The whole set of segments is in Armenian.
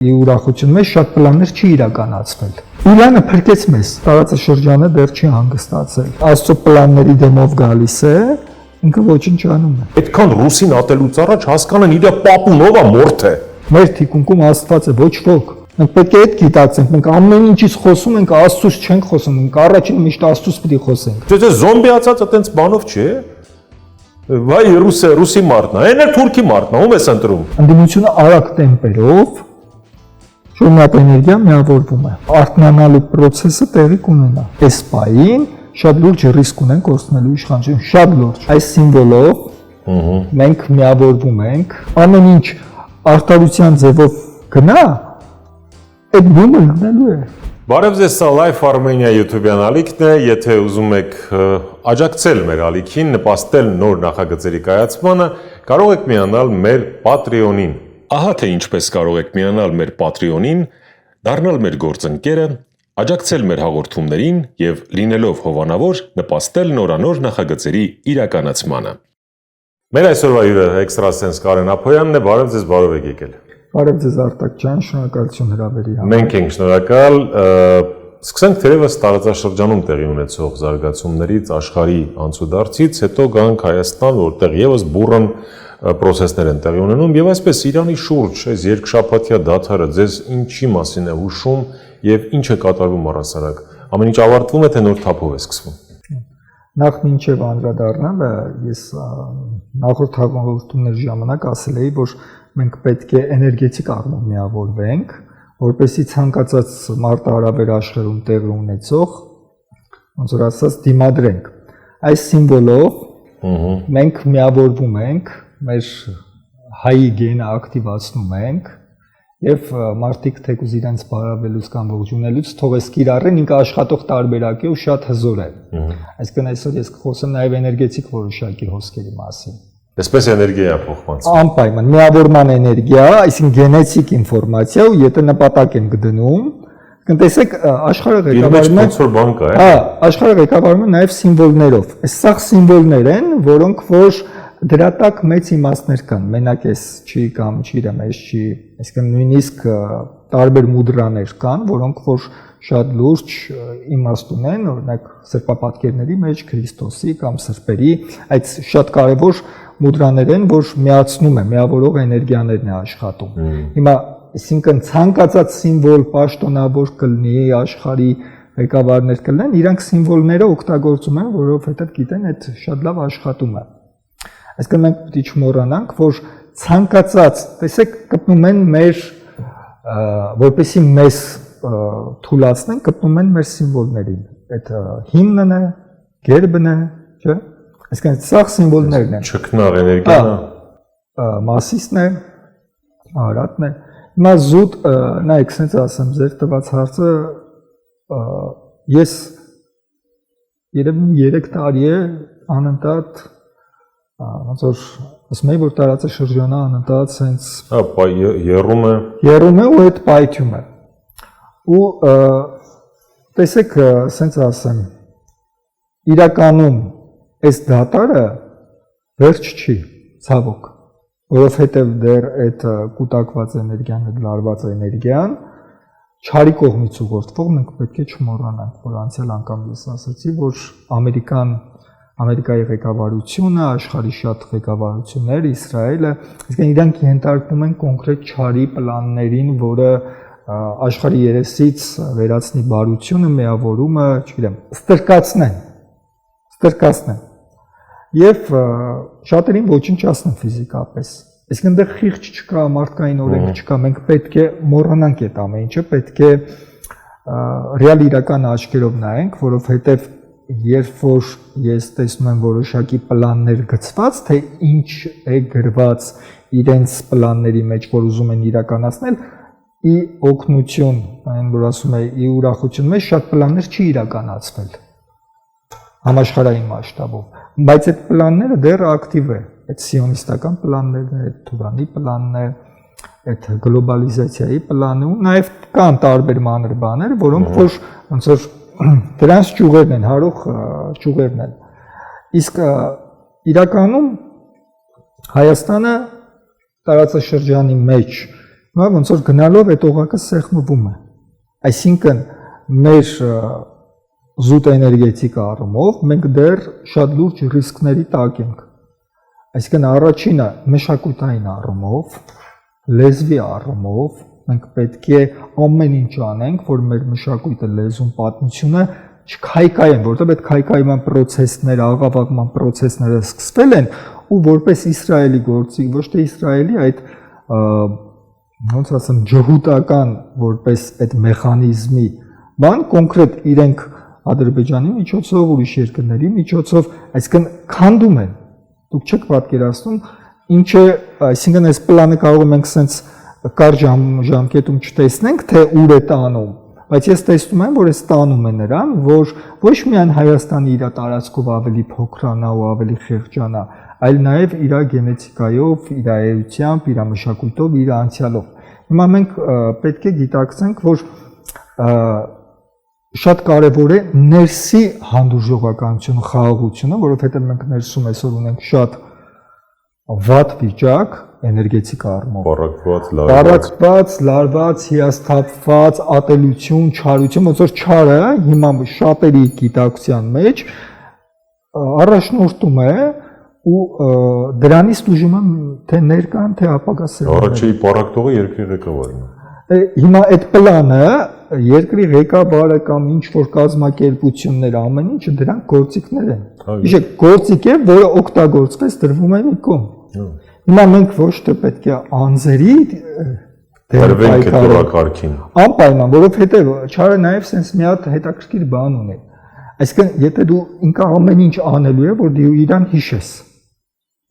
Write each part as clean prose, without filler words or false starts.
ի ուրախություն մեզ շատ պլաններ չի իրականացվել։ Իրանը փրկեց մեզ, տարածաշրջանը դեռ չի հանգստացել։ Աստծո պլանների դեմով գալիս է, ինքը ոչինչ անում է։ Այդքան ռուսին ատելուց առաջ հասկանան իր պապուն ով է մորթ է։ Մեր թիկունքում Աստված է, ոչ ոք։ Մենք պետք է այդ գիտակցենք, մենք ամեն ինչից խոսում ենք, Աստծուց չենք խոսում, մենք առաջին միշտ Աստծուց պիտի խոսենք։ Դե զոմբիացած այտենց բանով չի։ Վայ ռուսի մարդն է, այն էլ թուրքի մարդն է, ում ես ընտրում։ Ընդդիմությունը արագ տեմպերով շարունակ էներգիա միավորվում է։ Արթնանալու process-ը տեղի կունենա։ Այս պահին շատ լուրջ ռիսկ ունենք կորցնելու իշխանությունը, շատ լուրջ։ Այս սիմվոլով մենք միավորվում ենք, ամեն ինչ արտարության ձևով գնա, այդ բումը լինելու է։ Բարև ձեզ, սա Life Armenia YouTube-յան ալիքն է, եթե ուզում եք աջակցել մեր ալիքին, նպաստել նոր նախագծերի կայացմանը, կարող եք միանալ մեր Patreon-ին։ Ահա թե ինչպես կարող եք միանալ մեր Patreon-ին, դառնալ մեր գործընկերը, աջակցել մեր հաղորդումներին եւ լինելով հովանավոր նպաստել նորանոր նախագծերի իրականացմանը։ Մեր այսօրվա հյուրը Extrasense Կարեն Ափոյանն է, բարև ձեզ, բարով եք եկել։ Բարև ձեզ Արտակ ջան, շնորհակալություն հրավերի համար։ Մենք ենք շնորհակալ, սկսենք թերևս տարածաշրջանում տեղի ունեցող զարգացումներից, աշխարհի անցուդարձից, հետո գանք Հայաստան, որտեղ եւս բուրըն process-ներ են տեղի ունենում եւ այսպես Իրանի շուրջ այս երկշաբաթյա դադարը ձեզ ինչի մասին է հուշում եւ ինչ է կատարվում առհասարակ։ Ամեն ինչ ավարտվում է թե նոր թափով է սկսվում։ Նախ մինչև անդրադառնալը ես նախորդ հաղորդումների ժամանակ ասել էի, որ մենք պետք է էներգետիկ առումով միավորվենք, որպեսզի ցանկացած մարտահրավեր աշխարհում տեղի ունեցող, ոնց որ ասած, դիմադրենք։ Այս սիմվոլով մենք միավորվում ենք, մեր հայի գենը ակտիվացնում ենք եւ մարդիկ թեկուզ իրենց բարավելուց կամ ողջունելուց թողես կիրառեն, ինքը աշխատող տարբերակ է ու շատ հզոր է։ Այսինքն այսօր ես կխոսեմ նաեւ էներգետիկ որոշակի հոսքերի մասին։ Այսպես էներգիա է փոխանցում։ Անպայման միավորման էներգիա, այսինքն գենետիկ ինֆորմացիա ու եթե նպատակ եմ գտնում, կտեսեք աշխարհը ղեկավարվում է ոնց որ բան կա, հա, աշխարհը ղեկավարվում է նաեւ սիմվոլներով։ Այս սաղ սիմվոլներ են, որոնք որ դրա տակ մեծ իմաստներ կան, մենակ էս չի կամ չգիտեմ, էս չի, այսինքն նույնիսկ տարբեր մուդրաներ կան, որոնք որ շատ լուրջ իմաստ ունեն, օրինակ սրբապատկերների մեջ Քրիստոսի կամ սրբերի, այդ շատ կարևոր մուդրաներ են, որ միացնում է, միավորող էներգիաներն է աշխատում։ Հիմա, այսինքն ցանկացած սիմվոլ պաշտոնավոր կլինի, աշխարհի ղեկավարներ կլինեն, իրանք սիմվոլները օգտագործում են, որովհետև գիտեն, այդ շատ լավ աշխատում է։ Այսինքն մենք պետք է չմոռանանք, որ ցանկացած, տեսեք, գտնում են մեր որպեսզի մեզ թույլատնեն, գտնում են մեր սիմվոլներին։ Այդ հիմնն է, գերբն է, չէ՞։ Այսինքն սա սիմվոլներն են։ Չքնաղ էներգիան է։ Մասիսն է, արատն է։ Հիմա զուտ նայեք, ասենց ասեմ, ձեր տված հարցը ես երևի 3 տարի է անընդհատ ոնց որ ասում եմ որ տարածաշրջանը անընդհատ sense եռում է ու այդ պայթյում է ու տեսեք sense ասեմ իրականում այս դատարը վերջ չի ցավոք որովհետև դեռ այդ կուտակված էներգիան այդ լարված էներգիան չարի կողմից ուղղորդվող մենք պետք է չմոռանանք որ անցյալ անգամ ես ասացի որ Ամերիկայի ղեկավարությունը, աշխարհի շատ ղեկավարություններ, Իսրայելը, այսինքն իրանք ենթարկվում են կոնկրետ չարի պլաններին, որը աշխարհի երեսից վերացնի բարությունը, միավորումը, չգիտեմ, ստրկացնեն։ Եվ շատերին ոչնչացնեն ֆիզիկապես։ Այսինքն դեռ խիղճ չկա, մարդկային օրենք չկա, մենք պետք է մոռանանք այդ ամեն ինչը, պետք է ռեալ իրական աչքերով նայենք, որովհետև երբ որ ես տեսնում եմ որոշակի պլաններ գծված, թե ինչ է գրված իրենց պլանների մեջ, որ ուզում են իրականացնել, ի օգնություն, այն որ ասում է, ի ուրախություն մեջ շատ պլաններ չի իրականացվել համաշխարհային մասշտաբով, բայց այդ պլանները դեռ ակտիվ է, այդ սիոնիստական պլաններն է, այդ Թուրանի պլանն է, այդ գլոբալիզացիայի պլանը ու նաև կան տարբեր մանր բաներ, որոնք որ ոնց որ դրանց ճյուղերն են, հարող ճյուղերն են։ Իսկ իրականում Հայաստանը տարածաշրջանի մեջ Հիմա ոնց որ գնալով այդ օղակը սեղմվում է։ Այսինքն մեր զուտ էներգետիկա առումով մենք դեռ շատ լուրջ ռիսկների տակ ենք։ Այսինքն առաջինը մշակութային առումով, լեզվի առումով մենք պետք է ամեն ինչ անենք, որ մեր մշակույթը, լեզուն, պատմությունը չքայքայեն, որտեղ այդ քայքայման process-ները, աղավաղման process-ները սկսվել են ու որպես Իսրայելի գործիք, ոչ թե Իսրայելի, այդ ոնց ասեմ, ջհուդական որպես այդ մեխանիզմի բան կոնկրետ իրենք Ադրբեջանի միջոցով, ուրիշ երկրների միջոցով, այսինքն քանդում են։ Դուք չեք պատկերացնում, ինչը, այսինքն այս պլանը կարող ենք sense կարճ ժամկետում չտեսնենք, թե ուր է տանում, բայց ես տեսնում եմ, որ այս տանում է նրան, որ ոչ միայն Հայաստանը իր տարածքով ավելի փոքրանա ու ավելի խեղճանա, այլ նաև իր գենետիկայով, իր էությամբ, իր մշակույթով, իր անցյալով։ Հիմա մենք պետք է գիտակցենք, որ շատ կարևոր է ներսի հանդուրժողականությունը, խաղաղությունը, որովհետև մենք ներսում այսօր ունենք շատ վատ վիճակ, էներգետիկա առումով։ Պառակված, լարված, հիասթափված, ատելություն, չարություն, ոնց որ չարը հիմա շատերի գիտակցության մեջ առաջնորդում է ու դրանից դժում է թե ներկան, թե ապագա սերունդները։ Առաջի պառակտողը երկրի ղեկավարն է։ Հիմա այդ պլանը երկրի ղեկավարը կամ ինչ որ կազմակերպություններ ամեն ինչը դրանք գործիքներ են։ Իշեք գործիք է, որը օգտագործվեց դրվում է մի կողմ։ Հիմա մենք ոչ թե պետք է անձերի դերվենք դուրակարգին։ Անպայման, որովհետև չարը նաև sense մի հատ հետաքրքիր բան ունի։ Այսինքն, եթե դու ինքը ամեն ինչ անելու է, որ դու իրան հիշես,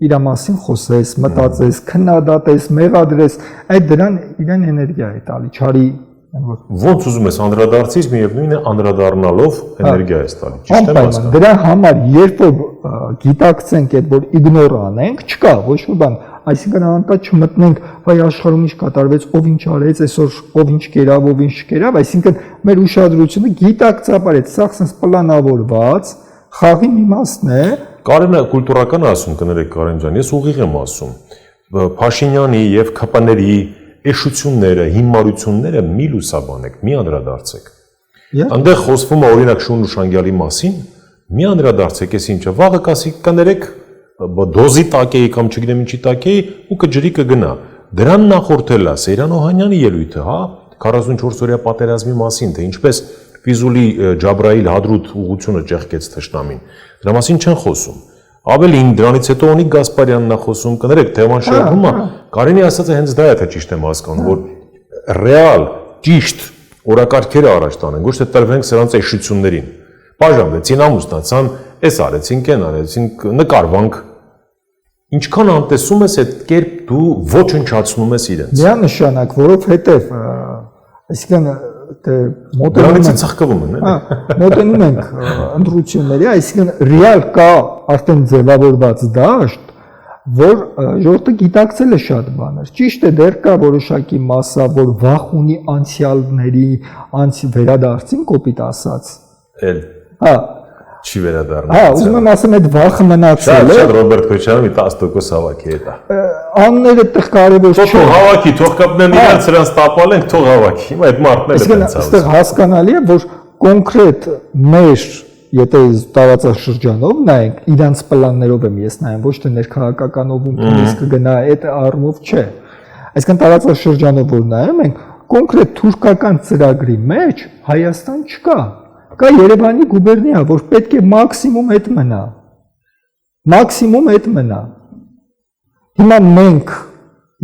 իր մասին խոսես, մտածես, քննադատես, մեղադրես, այդ դրան իրան էներգիա է տալի, չարի ոնց ուզում ես անդրադարձից միևնույն է անդրադառնալով էներգիա ես տալի, ճիշտ եմ հասկանում։ Դրա համար երբ որ գիտակցենք այդ որ իգնոր անենք, չկա ոչ մի բան, այսինքն անընդհատ չմտնենք, վայ աշխարհում ինչ կատարվեց, ով ինչ արեց, այսօր ով ինչ կերավ, ով ինչ չկերավ, այսինքն մեր ուշադրությունը գիտակցաբար է, սա sense պլանավորված, խաղի մի մասն է։ Կարենը կուլտուրական ասում, կներեք Կարեն ջան, ես ուղիղ եմ ասում։ Փաշինյանի եւ ՔՊՆ-ի էշությունները, հիմարությունները մի լուսաբանեք, մի անդրադարձեք։ Այնտեղ խոսվում է օրինակ Շուն Ուշանգյալի մասին, մի անդրադարձեք, ես ինչը վաղը կասի կներեք դոզի տակ էի կամ չգիտեմ ինչի տակ էի ու կջրի կգնա։ Դրան նախորդել է Սեյրան Օհանյանի ելույթը, հա, 44-օրյա պատերազմի մասին, թե ինչպես Ֆիզուլի Ջաբրայիլ Հադրութ ուղղությունը ճեղքեց թշնամին։ Դրա մասին չեն խոսում։ Ավելին դրանից հետո Օնիկ Գասպարյանն է խոսում, կներեք, թեման շարվում է, Կարենի ասածը հենց դա է, թե ճիշտ եմ հասկանում, որ ռեալ, ճիշտ օրակարգերը առաջ տանենք, ոչ թե տրվենք սրանց էշություններին։ Բաժանվեցին, ամուսնացան, այս արեցին, կեն արեցին, նկարվանք։ Ինչքան անտեսում ես այդ կերպ դու ոչնչացնում ես իրենց։ Միանշանակ, որովհետև այսինքն ծխկվում են, մոտենում ենք ընտրությունների, այսինքն ռեալ կա արդեն ձևավորված դաշտ, որ ժողովուրդը գիտակցել է շատ բաներ։ Ճիշտ է, դեռ կա որոշակի մասա, որ վախ ունի անցյալների վերադարձին, կոպիտ ասած։ Հա, չի վերադառնա։ Հա, ուզում եմ ասեմ, այդ վախը մնացել է։ Շատ Ռոբերտ Քոչարյանը մի 10% հավաքի հետ է։ Անները այդտեղ կարևոր չէ։ Թող հավաքի, թող կապնեն իրենց սրանց տապալեն, թող հավաքի։ Հիմա այդ մարդները տենց ասում։ Այստեղ հասկանալի է, որ կոնկրետ մեր, եթե տարածաշրջանով նայենք, իրանց պլաններով եմ ես նայեմ, ոչ թե ներքաղաքականով ու նույնիսկ կգնա այդ առումով չէ։ Այսինքն տարածաշրջանով որ նայում ենք, կոնկրետ թուրքական ծրագրի մեջ Հայաստան չկա։ Կա Երևանի գուբերնիա, որ պետք է մաքսիմում այդ մնա։ Մաքսիմում այդ մնա։ Հիմա մենք,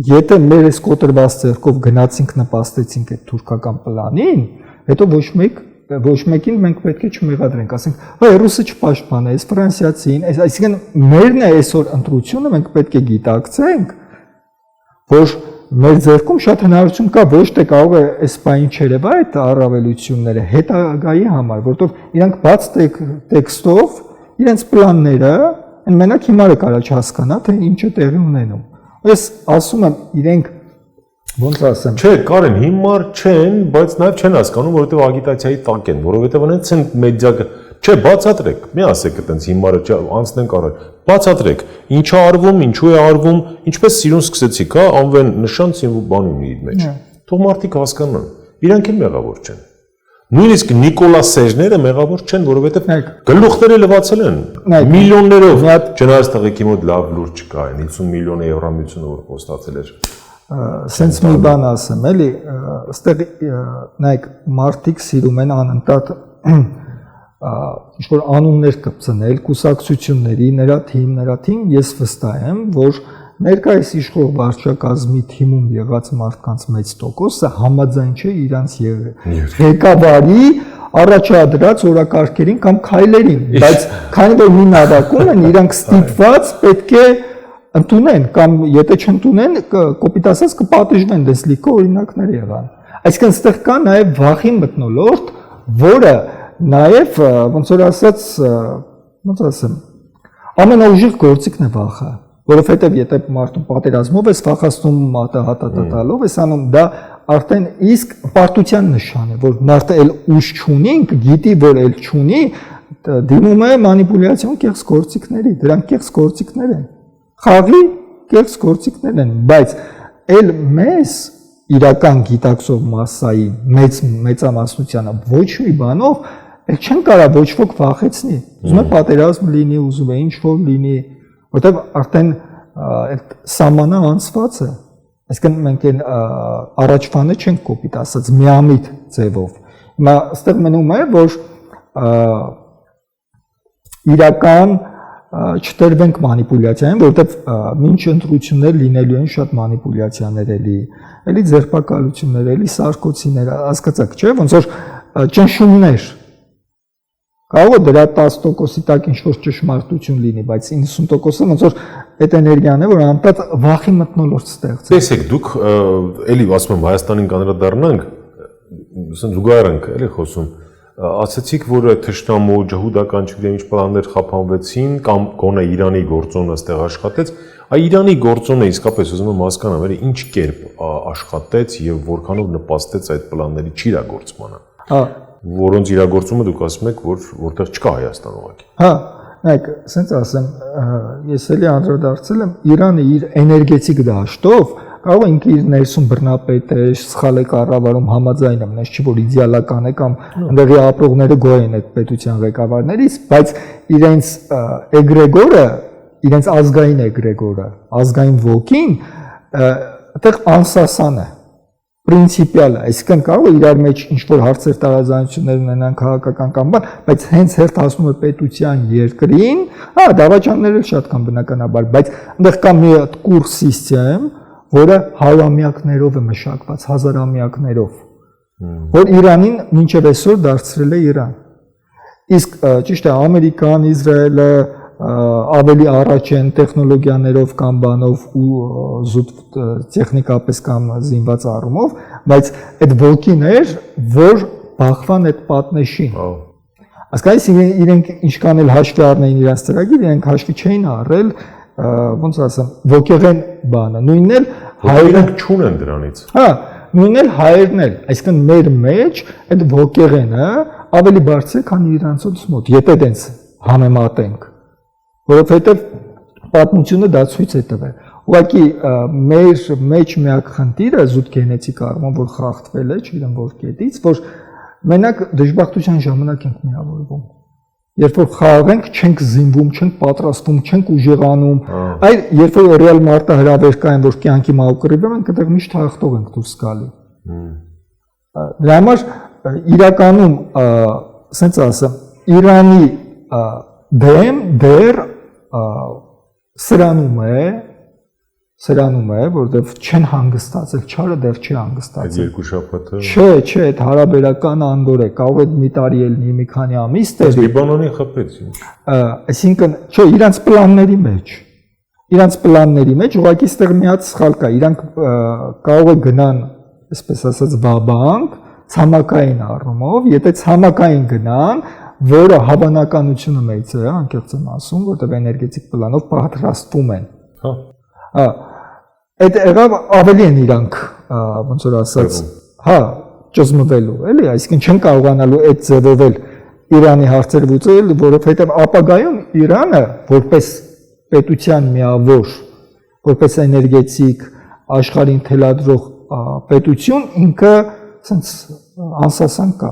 եթե մեր այս կոտրված ձեռքով գնացինք նպաստեցինք այդ թուրքական պլանին, հետո ոչ մեկին մենք պետք է չմեղադրենք, ասենք, «Վայ, ռուսը չպաշտպանեց, ֆրանսիացին», այսինքն մերն է այսօր ընտրությունը, մենք պետք է գիտակցենք, որ մեր ձեռքում շատ հնարավորություն կա, ոչ թե կարող է այս բային չերևա այդ առավելությունները հետագայի համար, որովհետև իրանք բաց տեքստով իրենց պլանները մենակ հիմարը կարա չհասկանա, թե ինչ է տեղի ունենում։ Ես ասում եմ, իրենք ոնց ասեմ։ Չէ, Կարեն, հիմար չեն, բայց նաև չեն հասկանում, որովհետև ագիտացիայի տակ են, որովհետև այնց են մեդիա Չէ, բացատրեք, մի ասեք այտենց հիմարը անցնենք առաջ։ Բացատրեք, ինչ է արվում, ինչու է արվում, ինչպես սիրուն սկսեցիք, հա, անվեն նշան, սիմվոլ բան ունի իր մեջ։ թող մարդիկ հասկանան, իրանք էլ մեղավոր չեն։ Նույնիսկ Նիկոլա Սեժները մեղավոր չեն, որովհետև գլուխները լվացել են միլիոններով։ Չնայած տղեկի մոտ լավ լուր չկա, 50 միլիոն եվրամիությունը որ փոստացել էր։ Սենց մի բան ասեմ, էլի, այստեղ նայեք, մարդիկ սիրում են անընդհատ ինչ-որ անուններ կպցնել, կուսակցությունների, նրա թիմ, ես վստահ եմ, որ ներկայիս իշխող վարչակազմի թիմում եղած մարդկանց մեծ տոկոսը համաձայն չէ իրանց ղեկավարի առաջադրած օրակարգերին կամ քայլերին, բայց քանի որ մի նավակում են, իրանք ստիպված պետք է ընդունեն կամ եթե չընդունեն, կոպիտ ասած կպատժվեն, դες լիքը օրինակներ եղան։ Այսինքն այստեղ կա նաև վախի մթնոլորտ, որը նաև ոնց որ ասած, ոնց ասեմ, ամենաուժեղ գործիքն է վախը, որովհետև եթե մարդու պատերազմով ես վախացնում մատահատատալով ես անում, դա արդեն իսկ պարտության նշան է, որ մարդը էլ ուժ չունի, գիտի, որ էլ չունի, դիմում է մանիպուլյացիոն կեղծ գործիքների, դրանք կեղծ գործիքներ են, խաղի կեղծ գործիքներ են, բայց էլ մեզ իրական գիտակցող մասսայի մեծամասնությանը ոչ մի բանով էլ չեն կարա ոչ ոք վախեցնի, ուզում է պատերազմ լինի, ուզում է ինչ-որ լինի, որտեղ արդեն այդ սահմանը անցված է, այսինքն մենք այն առաջվանը չենք կոպիտ ասած միամիտ ձևով, հիմա այստեղ մնում է, որ իրական չտրվենք մանիպուլյացիային, որովհետև մինչ ընտրություններ լինելու են շատ մանիպուլյացիաներ էլի ձերբակալություններ, էլի սարկոցիներ, հասկացաք, չէ՞, ոնց որ ճնշումներ կարող է դրա 10%-ի տակ ինչ-որ ճշմարտություն լինի, բայց 90%-ը ոնց որ այդ էներգիան է, որ անընդհատ վախի մթնոլորտ ստեղծի։ Տեսեք, դուք էլի ասում եմ Հայաստանին կանդրադառնանք, զուգահեռ ենք էլի խոսում, ասացիք, որ թշնամու ջհուդական չգիտեմ ինչ պլաններ խափանվեցին կամ գոնե Իրանի գործոնը այստեղ աշխատեց, այ Իրանի գործոնը իսկապես ուզում եմ հասկանամ, էլի ինչ կերպ աշխատեց եւ որքանով նպաստեց այդ պլանների չիրագործմանը։ Որոնց իրագործումը դուք ասում եք, որ որտեղ չկա Հայաստան ուղղակի։ Հա, նայեք, ասենց ասեմ, ես էլի անդրադարձել եմ Իրանը իր էներգետիկ դաշտով կարող է ինքը իր ներսում բռնապետ է, սխալ է կառավարում, համաձայն եմ, նես չի որ իդեալական է կամ ընդեղի ապրողները գոհ են այդ պետության ղեկավարներից, բայց իրենց էգրեգորը, իրենց ազգային էգրեգորը, ազգային ոգին այդտեղ անսասան է, պրինցիպիալ է, այսինքն կարող է իրար մեջ ինչ-որ հարցեր տարաձայնություններ ունենան քաղաքական կամ բան, բայց հենց հերթ հասնում է պետության երկրին, հա, դավաճաններ էլ շատ կան բնականաբար, բայց այնտեղ կա մի կուր սիստեմ, որը հարյուրամյակներով է մշակված, հազարամյակներով, որ Իրանին մինչև այսօր դարձրել է Իրան։ Իսկ ճիշտ է, Ամերիկան, Իսրայելը ավելի առաջ են տեխնոլոգիաներով կամ բանով ու զուտ տեխնիկապես կամ զինված առումով, բայց այդ ոգին էր, որ բախվան այդ պատնեշին։ Հասկացի, իրենք ինչքան էլ հաշվի առնեին իրենց ծրագիր, իրենք հաշվի չէին առել, ոնց ասեմ, ոգեղեն բանը, նույնն էլ հայերենք չունեն դրանից։ Հա, նույնն էլ հայերն էլ, այսինքն մեր մեջ այդ ոգեղենը ավելի բարձր է, քան իրանցոց մոտ, եթե դենց համեմատենք, որովհետև պատմությունը դա ցույց է տվել։ Ուղղակի մեր մեջ միակ խնդիրը զուտ գենետիկ առումով որ խախտվել է, չգիտեմ որ կետից, որ մենակ դժբախտության ժամանակ ենք միավորվում։ Երբ որ խաղաղենք, չենք զինվում, չենք պատրաստվում, չենք ուժեղանում, այլ երբ որ ռեալ մարտը հրավեր կային, որ կյանքի մահուկռիվ են, այդտեղ միշտ հաղթող ենք դուրս գալի։ Դրա համար իրականում, ասենց ասեմ, Իրանի դեմ դեռ սրանում է, որովհետև չեն հանգստացել, չարը դեռ չի հանգստացել։ Այդ երկու շաբաթը։ Չէ, այդ հարաբերական անդոր է, կարող է մի տարի ելնի, մի քանի ամիս տևի։ Լիբանանի խփեց։ Այսինքն, չէ, իրանց պլանների մեջ ուղղակի ստեղ մի հատ սխալ կա, իրանք կարող է գնան, այսպես ասած, վաբանկ, ցամաքային առումով, եթե ցամաքային գնան, որը հավանականությունը մեծ է, անկեղծ եմ ասում, որտեղ էներգետիկ պլանով պատրաստվում են։ Հա։ Այդ եղավ ավելի են իրանք, ոնց որ ասած, հա, ճզմվելու, էլի, այսինքն չեն կարողանալու այդ ձևով էլ Իրանի հարցեր լուծել, որովհետև ապագայում Իրանը որպես պետության միավոր, որպես էներգետիկ աշխարհին թելադրող պետություն ինքը ցենց անսասան կա։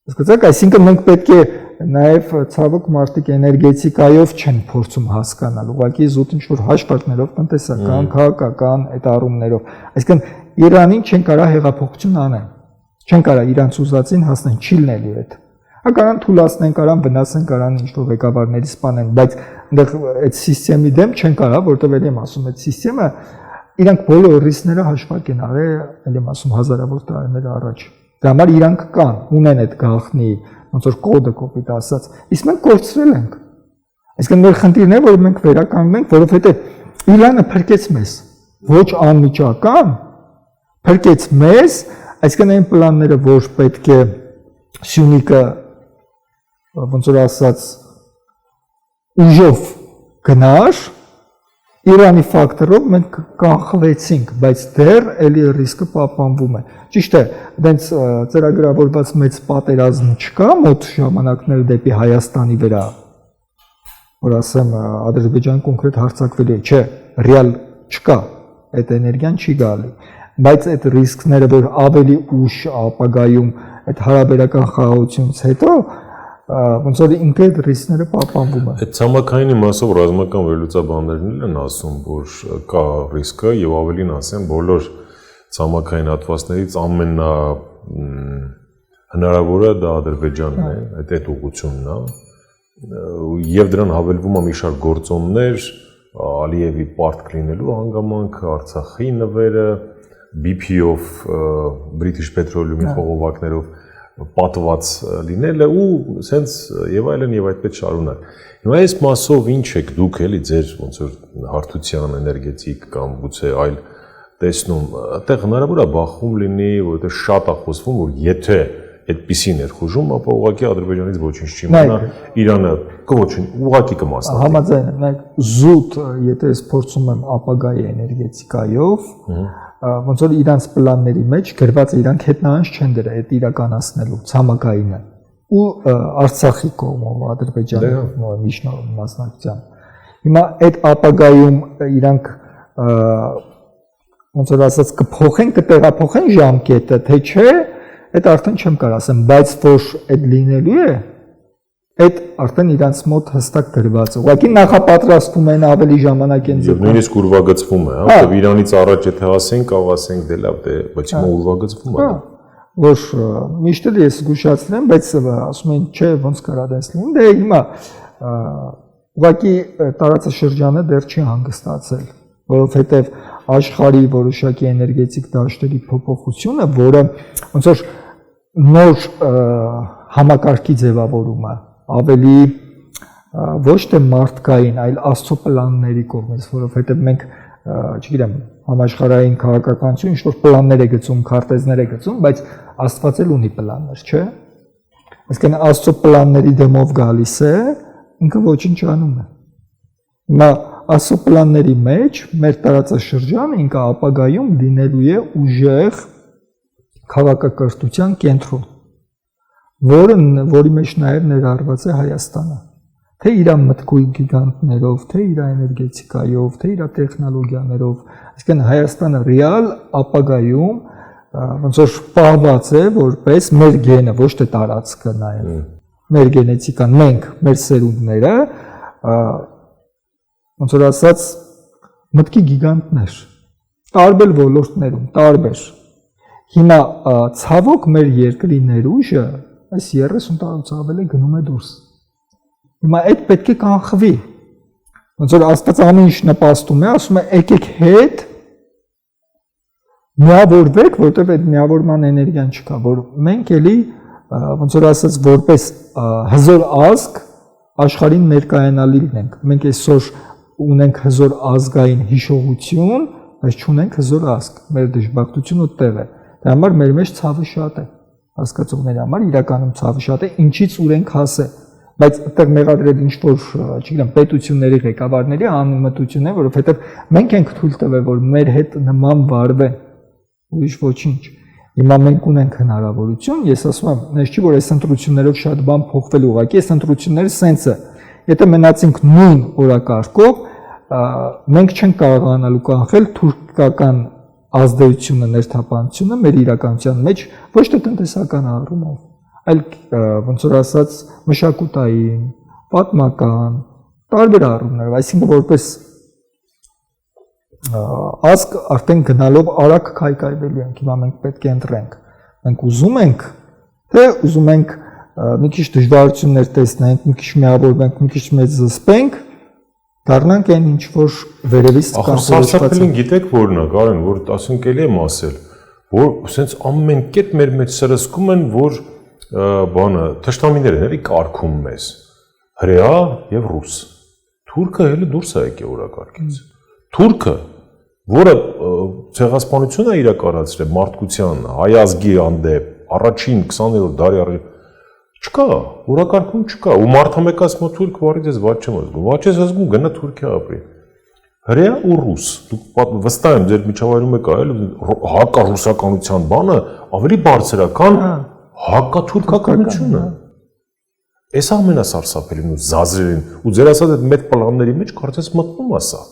Հասկացաք, այսինքն մենք պետք է նաև ցավոք մարդիկ էներգետիկայով չեն փորձում հասկանալ, ուղղակի զուտ ինչ-որ հաշվարկներով, տնտեսական, քաղաքական այդ առումներով։ Այսինքն Իրանին չեն կարա հեղափոխություն անեն, չեն կարա իրանց ուզածին հասնեն, չի լինելու այդ։ Կարան թուլացնեն, կարան վնասեն, կարան ինչ-որ ղեկավարների սպանեն, բայց այնտեղ այդ համակարգի դեմ չեն կարա, որտեղ եմ ասում, այդ համակարգը իրանք բոլոր ռիսկները հաշվարկ են արել, եմ ասում, հազարավոր տարիներ առաջ։ Դրա համար իրանք կան, ունեն այդ գաղտնի, ոնց որ կոդը կոպիտ ասած, իսկ մենք կորցրել ենք։ Այսինքն մեր խնդիրն է, որ մենք վերականգնենք, որովհետև Իրանը փրկեց մեզ, ոչ անմիջական, փրկեց մեզ, այսինքն այն պլանները, որ պետք է Սյունիքը ոնց որ ասած ուժով գնար, Իրանի ֆակտորով մենք կանխվեցինք, բայց դեռ էլի ռիսկը պահպանվում է։ Ճիշտ է, դենց ծրագրավորված մեծ պատերազմ չկա մոտ ժամանակներ դեպի Հայաստանի վրա, որ ասեմ Ադրբեջան կոնկրետ հարձակվելու է, չէ, ռեալ չկա, այդ էներգիան չի գալի, բայց այդ ռիսկները, որ ավելի ուշ ապագայում այդ հարաբերական խաղաղությունից հետո ոնց որ ինքը այդ ռիսկները պահպանվում են։ Այդ ցամաքային մասով ռազմական վերլուծաբաններն են ասում, որ կա ռիսկը եւ ավելին ասեմ, բոլոր ցամաքային հատվածներից ամենա հնարավորը դա Ադրբեջանն է, այդ ուղղությունն է, եւ դրան հավելվում է մի շարք գործոններ, Ալիևի պարտք լինելու հանգամանքը, Արցախի նվերը, BP-ով British Petroleum-ի խողովակներով պատված լինելը ու սենց եւ այլն եւ այդպես շարունակ։ Հիմա այս մասով ինչ եք դուք էլի ձեր ոնց որ հարթության էներգետիկ կամ գուցե այլ տեսնում, այդտեղ հնարավոր է բախում լինի, որովհետեւ շատ է խոսվում, որ եթե այդպիսի ներխուժում, ապա ուղղակի Ադրբեջանից ոչինչ չի մնա, Իրանը կոչին ուղղակի կմասնատի։ Համաձայն եմ, նայեք զուտ, եթե ես փորձում եմ ապագայի էներգետիկայով, ոնց որ իրանց պլանների մեջ գրված է իրանք հետնահանջ չեն դրա այդ իրականացնելու ցամաքայինը ու Արցախի կողմով Ադրբեջանի մասնակցությամբ։ Հիմա այդ ապագայում իրանք ոնց որ ասած կփոխեն, կտեղափոխեն ժամկետը, թե չէ, այդ արդեն չեմ կարող ասեմ, բայց որ այդ լինելու է, այդ արդեն իրանց մոտ հստակ գրված է։ Ուղղակի նախապատրաստվում են ավելի ժամանակ են ձգում։ Եվ նույնիսկ ուրվագծվում է, հա, որտեղ Իրանից առաջ եթե ասենք, կարող ասենք դե լավ, դե, բայց հիմա ուրվագծվում է։ Որ միշտ էլ ես զգուշացնեմ, բայց ասում են, չէ, ոնց կարա դες լինի։ Դե հիմա ուղղակի տարածաշրջանը դեռ չի հանգստացել, որովհետև աշխարհի որոշակի էներգետիկ դաշտերի փոփոխությունը, որը ոնց որ նոր համակարգի ձևավորումը ավելի ոչ թե մարդկային, այլ աստծո պլանների կողմից, որովհետև մենք, չգիտեմ, համաշխարհային քաղաքականություն ինչ-որ պլաններ է գծում, քարտեզներ է գծում, բայց Աստված էլ ունի պլաններ, չէ՞։ Այսինքն աստծո պլանների դեմով գալիս է, ինքը ոչինչ անում է։ Հիմա աստծո պլանների մեջ մեր տարածաշրջանը ինքը ապագայում լինելու է ուժեղ քաղաքակրթության կենտրոն, որի մեջ նաև ներառված է Հայաստանը, թե իր մտքույն գիգանտներով, թե իր էներգետիկայով, թե իր տեխնոլոգիաներով, այսինքն Հայաստանը ռեալ ապագայում ոնց որ պահված է որպես մեր գենը, ոչ թե տարածքը նաև, մեր գենետիկան, մենք, մեր սերունդները, ոնց որ ասած մտքի գիգանտներ, տարբեր ոլորտներում, տարբեր։ Հիմա ցավոք մեր երկրի ներուժը այս 30 տարուց ավել է գնում է դուրս։ Հիմա այդ պետք է կանխվի։ Ոնց որ Աստված ամեն ինչ նպաստում է, ասում է եկեք հետ միավորվեք, որտեղ այդ միավորման էներգիան չկա, որ մենք էլի ոնց որ ասած որպես հզոր ազգ աշխարհին ներկայանալի լինենք։ Մենք այսօր ունենք հզոր ազգային հիշողություն, բայց չունենք հզոր ազգ։ Մեր դժբախտությունը տեղ է։ Դրա համար մեր մեջ ցավը շատ է, հասկացողների համար իրականում ցավը շատ է, ինչից ուր ենք հասել։ Բայց այդտեղ մեղադրել ինչ-որ, չգիտեմ, պետությունների ղեկավարների անմտություն է, որովհետև մենք ենք թույլ տվել, որ մեր հետ նման վարվեն, ուրիշ ոչինչ։ Հիմա մենք ունենք հնարավորություն, ես ասում եմ, նես չի, որ այս ընտրություններով շատ բան փոխվել ուղղակի, այս ընտրությունները սենց է։ Եթե մնացինք նույն օրակարգով, մենք չենք կարողանալու կանխել թուրքական ազդեցությունը, ներթափանցությունը մեր իրականության մեջ ոչ թե տնտեսական առումով, այլ ոնց որ ասած մշակութային, պատմական, տարբեր առումներով, այսինքն որպես ազգ արդեն գնալով արագ քայքայվելի ենք, հիմա մենք պետք է ընտրենք։ Մենք ուզում ենք, թե ուզում ենք մի քիչ դժվարություններ տեսնենք, մի քիչ միավորվենք, մի քիչ մեծ զսպենք, դառնանք այն ինչ որ վերևից կամ սարսափելին գիտեք որն է, Կարեն, որ ասենք էլի եմ ասել, որ ասենց ամեն կերպ մեր մեջ սրսկում են, որ բանը թշնամիներն էլի կարգում մեզ։ Հրեա եւ ռուս։ Թուրքը էլի դուրս է եկել օրակարգից։ Թուրքը, որը ցեղասպանություն է իրականացրել մարդկության հայ ազգի հանդեպ առաջին 20-րդ դարի առաջ չկա, օրակարգում չկա, ու մարդը մեկ ասում թուրք վարից ես ված չեմ զգում, ված ես զգում գնա Թուրքիա ապրի։ Հրեա ու ռուս, դուք վստահ եմ ձեր միջավայրում եք այլ հակառուսականության բանը ավելի բարձր է, քան հակաթուրքականությունը։ Այս ամենասարսափելին ու զազրերին ու ձեր ասած այդ մեծ պլանների մեջ կարծես մտնում է սա,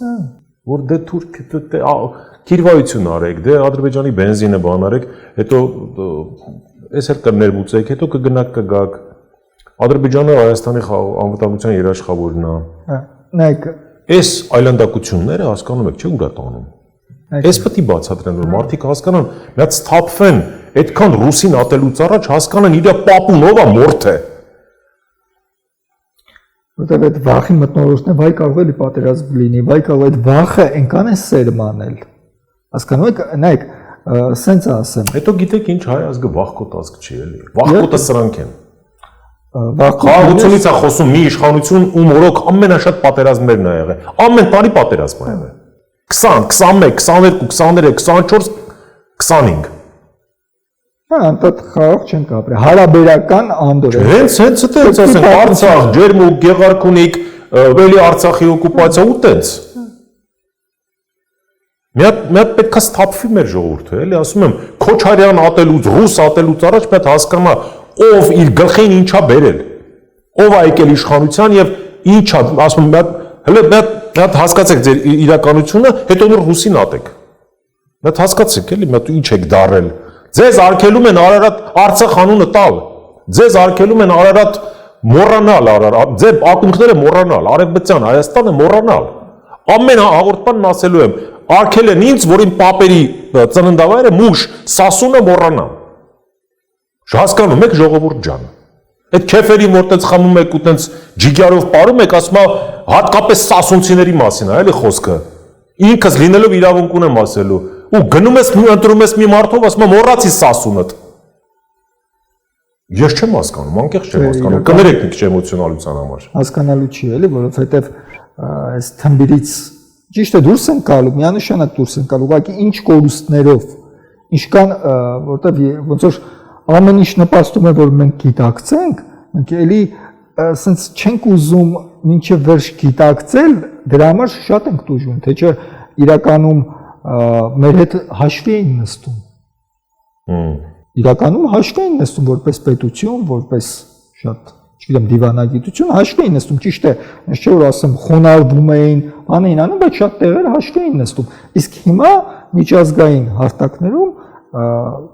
որ դե թուրքը քիրվայություն արեք, դե Ադրբեջանի բենզինը բան արեք, հետո այս էլ կներբուծեք, հետո կգնաք կգաք։ Ադրբեջանը Հայաստանի անվտանգության երաշխավորն է։ Նայեք, այս այլանդակությունները հասկանում եք, չէ՞ ուր է տանում։ Այս պետք է բացատրեն, որ մարդիկ հասկանան, մի հատ սթափվեն, այդքան ռուսին ատելուց առաջ հասկանան իր պապուն ով է մորթ է։ Որտեղ այդ վախի մտնոլորտն է, վայ կարող է պատերազմ լինի, վայ կարող է այդ վախը այնքան է սերմանել։ Հասկանում եք, նայեք, սենց ասեմ։ Հետո գիտեք ինչ հայ ազգը վախկոտ ազգ չի էլի։ Վախկոտը սրանք են։ Խաղաղությունից է խոսում մի իշխանություն, ում օրոք ամենաշատ պատերազմներն ա եղել։ Ամեն տարի պատերազմ ա եղել։ 20, 21, 22, 23, 24, 25։ Հա, անտդ խաղաղ չենք ապրել։ Հարաբերական անդոր է։ Հենց դա ասենք Արցախ, Ջերմուկ, Գեղարքունիք, Վելի Արցախի օկուպացիա ու տենց։ Մի հատ պետք է սթափվի մեր ժողովուրդը, էլի ասում եմ, Քոչարյան ատելուց, ռուս ատելուց առաջ պետք է հասկանա, ով իր գլխին ինչա բերել, ով է եկել իշխանության եւ ինչա, ասում եմ, հələ մի հատ հասկացեք ձեր իրականությունը, հետո նոր ռուսին ատեք։ Մի հատ հասկացեք, էլի, մի հատ ինչ եք դարել։ Ձեզ արգելում են Արարատ Արցախ անունը տալ։ Ձեզ արգելում են Արարատ մոռանալ, ձեր ակունքները մոռանալ, Արևմտյան Հայաստանը մոռանալ։ Ամեն հաղորդմանն ասելու եմ, արգել են ինձ, որ իմ պապերի ծննդավայրը մուշ Սասունը մոռանամ։ Հասկանում եք ժողովուրդ ջան։ Այդ քեֆերին որ տենց խմում եք ու տենց ջիգյարով ապարում եք, ասում ա հատկապես սասունցիների մասին է, էլի խոսքը։ Ինքս լինելով իրավունք ունեմ ասելու։ Ու գնում ես ընտրում ես մի մարդով, ասում եմ մոռացի Սասունըդ։ Ես չեմ հասկանում, անկեղծ չեմ հասկանում, կներեք մի քիչ էմոցիոնալության համար։ Հասկանալու չի էլի, որովհետև այս թմբիրից ճիշտ է դուրս են գալու, միանշանակ դուրս են գալու, ուղղակի ինչ կորուստներով, ինչքան որտեվ ոնց որ ամեն ինչ նպաստում է, որ մենք գիտակցենք, մենք էլի ասենց չենք ուզում մինչև վերջ գիտակցել, դրա համար շատ ենք տուժում, թե չէ իրականում մեր հետ հաշվի էին նստում։ Իրականում հաշվի էին նստում որպես պետություն, որպես շատ, չգիտեմ, դիվանագիտություն, հաշվի էին նստում, ճիշտ է, ես չէ որ ասեմ խոնարհվում էին, անում, բայց շատ տեղեր հաշվի էին նստում։ Իսկ հիմա միջազգային հարթակներում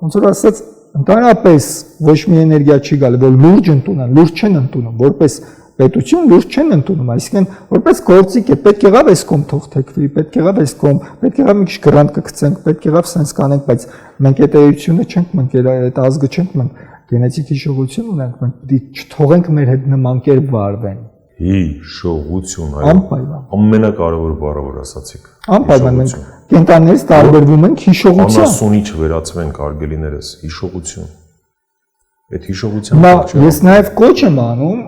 ոնց որ ասած ընդհանրապես ոչ մի էներգիա չի գալի, որ լուրջ ընդունեն, լուրջ չեն ընդունում, որպես պետություն լուրջ չեն ընդունում, այսինքն որպես գործիք է, պետք եղավ այս կողմ թող թեքվի, պետք եղավ այս կողմ, պետք եղավ մի քիչ գրանտ կգցենք, պետք եղավ սենց կանենք, բայց մենք այդ էությունը չենք մնք, այդ ազգը չենք մնք, գենետիկ հիշողություն ունենք, մենք պետք է չթողենք մեր հետ նման կերպ վարվեն։ Հիշողություն, այո, ամենակարևոր բառը որ ասացիք։ Անպայման մենք կենտրոններից տարբերվում ենք հիշողության։ Անասունի չվերածվենք արգելիներս, հիշողություն։ Այդ հիշողության Հիմա ես նաև կոչ եմ անում,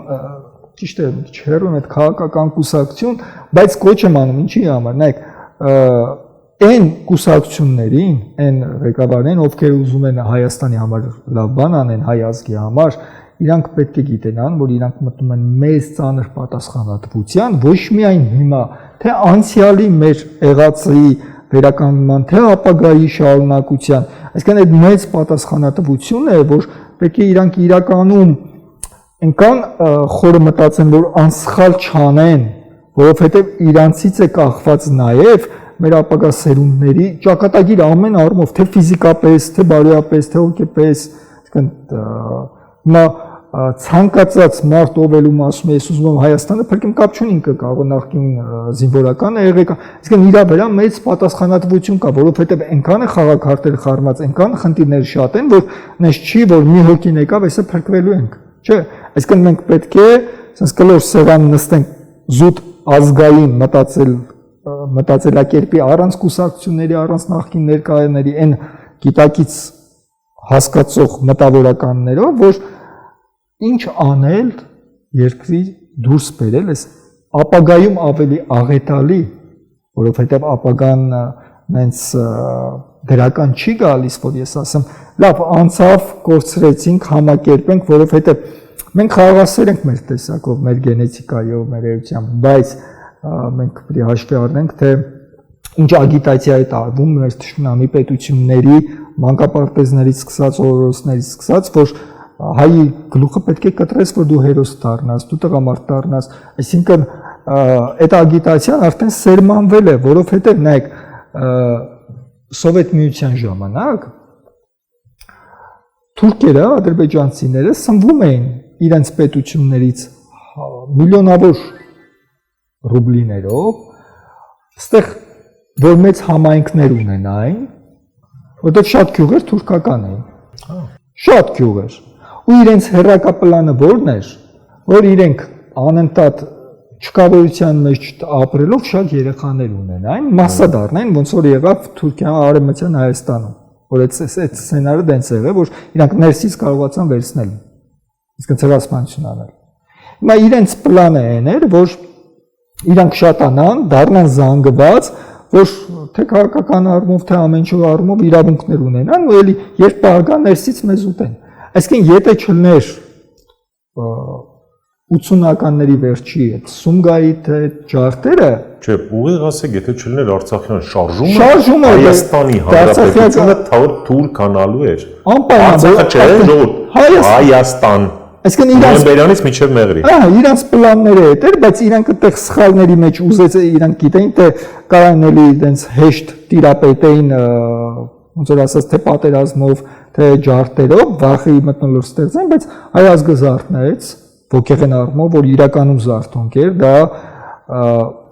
ճիշտ է, չհեռուն այդ քաղաքական կուսակցություն, բայց կոչ եմ անում ինչի համար, նայեք, այն կուսակցություններին, այն ղեկավարներին, ովքեր ուզում են Հայաստանի համար լավ բան անեն, հայ ազգի համար, իրանք պետք է գիտենան, որ իրանք մտնում են մեծ ծանր պատասխանատվության, ոչ միայն հիմա, թե անցյալի մեր եղածի վերականգնման, թե ապագայի շարունակության, այսինքն այդ մեծ պատասխանատվությունն է, որ պետք է իրանք իրականում այնքան խորը մտածեն, որ անսխալ չանեն, որովհետև իրանցից է կախված նաև մեր ապագա սերունդների ճակատագիր ամեն առումով, թե ֆիզիկապես, թե բարոյապես, թե հոգեպես, հիմա ցանկացած մարդ ովելում ասում է, ես ուզում եմ Հայաստանը, փրկեմ կապ չունի ինքը կարող է նախկին զինվորական է եղել, այսինքն իր վրա մեծ պատասխանատվություն կա, որովհետև այնքան է խաղաքարտեր խառնված, այնքան խնդիրներ շատ են, որ նես չի, որ մի հոգին եկավ, այսը փրկվելու ենք, չէ՞։ Այսինքն մենք պետք է sense կլոր սեղան նստենք զուտ ազգային մտածելակերպի առանց կուսակցությունների, առանց նախկին ներկայաների այն գիտակից հասկացող մտավորականներով, որ ինչ անել երկրի դուրս բերել էս ապագայում ավելի աղետալի, որովհետև ապագան նենց դրական չի գալիս, որ ես ասեմ, լավ, անցավ, կորցրեցինք, համակերպենք, որովհետև մենք խաղաղասեր ենք մեր տեսակով, մեր գենետիկայով, մեր էությամբ, բայց մենք պետք է հաշվի առնենք, թե ինչ ագիտացիա է տարվում մեր թշնամի պետությունների մանկապարտեզներից սկսած, օրորոցներից սկսած, որ հայի գլուխը պետք է կտրես, որ դու հերոս դառնաս, դու տղամարդ դառնաս, այսինքն այդ ագիտացիան արդեն սերմանվել է, որովհետև նայեք Սովետ միության ժամանակ թուրքերը, ադրբեջանցիները սնվում էին իրենց պետություններից միլիոնավոր ռուբլիներով, այստեղ որ մեծ համայնքներ ունենային, որտեղ շատ գյուղեր թուրքական էին, շատ գյուղեր, ու իրենց հերրակապլանը որն էր, որ իրենք անընդհատ չկավորության մեջ ապրելով շատ երեխաներ ունենային, մասսա դառնային, ոնց որ եղավ Թուրքիա արևմտյան Հայաստանում, որ այդ սցենարը դենց եղավ, որ իրանք ներսից կարողացան վերցնել, իսկ ցեղասպանություն անել։ Հիմա իրենց պլանը այն էր, որ իրանք շատանան, դառնան զանգված, որ թե քաղաքական առումով, թե ամեն ինչ առումով իրավունքներ ունենան, ու էլի երբ պահագա ներսից մեզ ուտեն։ Այսինքն եթե չլներ 80-ականների վերջի այդ Սումգայի թե ջարդերը, չէ, ուղիղ ասեք, եթե չլներ Արցախյան շարժումը, Հայաստանի Հանրապետությունը թուրքանալու էր։ Արցախը չէ, ժողովուրդ, Հայաստան։ Այսինքն իրանց Բերանից միջև Մեղրի։ Իրանց պլանները էր, բայց իրանք այդտեղ սխալների մեջ ուզեց, իրանք գիտեին, թե կարան էլի այդպես հեշտ տիրապետեին, ոնց որ ասած, թե պատերազմով, թե ջարդերով, վախի մթնոլորտ ստեղծեն, բայց հայ ազգը զարթնեց, ոգեղեն առումով, որ իրականում զարթոնք էր, դա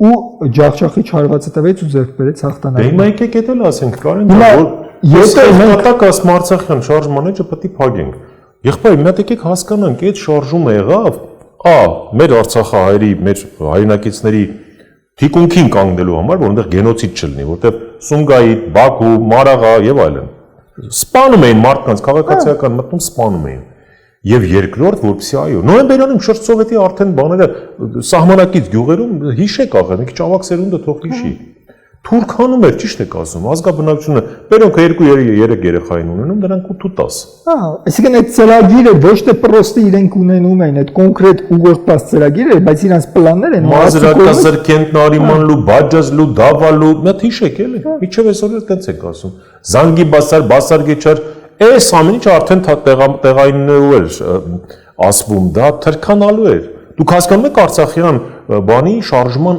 ու ջախջախի չարվածը տվեց ու ձեռք բերեց հաղթանակը։ Հիմա եկեք էդ էլ ասենք, Կարեն, որ եթե մենք ասում Արցախյան շարժման էջը պետք է փակենք։ Եղբայր, մի հատ եկեք հասկանանք, այդ շարժումը եղավ, մեր Արցախահայերի, մեր հայրենակիցների թիկունքին կանգնելու համար, որ այնտեղ գենոցիդ չլինի, որտեղ Սումգայի, Բաքու, Մարաղա եւ այլն սպանում էին մարդկանց, քաղաքացիական մտնում սպանում էին։ Եվ երկրորդ, որպեսզի այո, նոյեմբերյանում շրջի սովետի արդեն բաները սահմանակից գյուղերում հիշեք աղա, մի քիչ ավակ սերունդը թող հիշի։ Թուրքանում էր, ճիշտ եք ասում, ազգաբնակչությունը, բերոնք 2-3 երեխային ունենում, դրանք 8-10։ Այսինքն այդ ծրագիրը ոչ թե պրոստը իրենք ունենում են, այդ կոնկրետ ուղղորդված ծրագիր է, բայց իրենց պլաններ են։ Մազրակազրկենտնարիմանլու, բաջազլու, դավալու, մի հատ հիշեք էլի, միջև այսօր էլ տենց եք ասում։ Զանգիբասար, Բասարգեչար, այս ամեն ինչը արդեն տեղայիններով էր ասվում, դա թրքանալու էր։ Դուք հասկանում եք Արցախյան բանի շարժման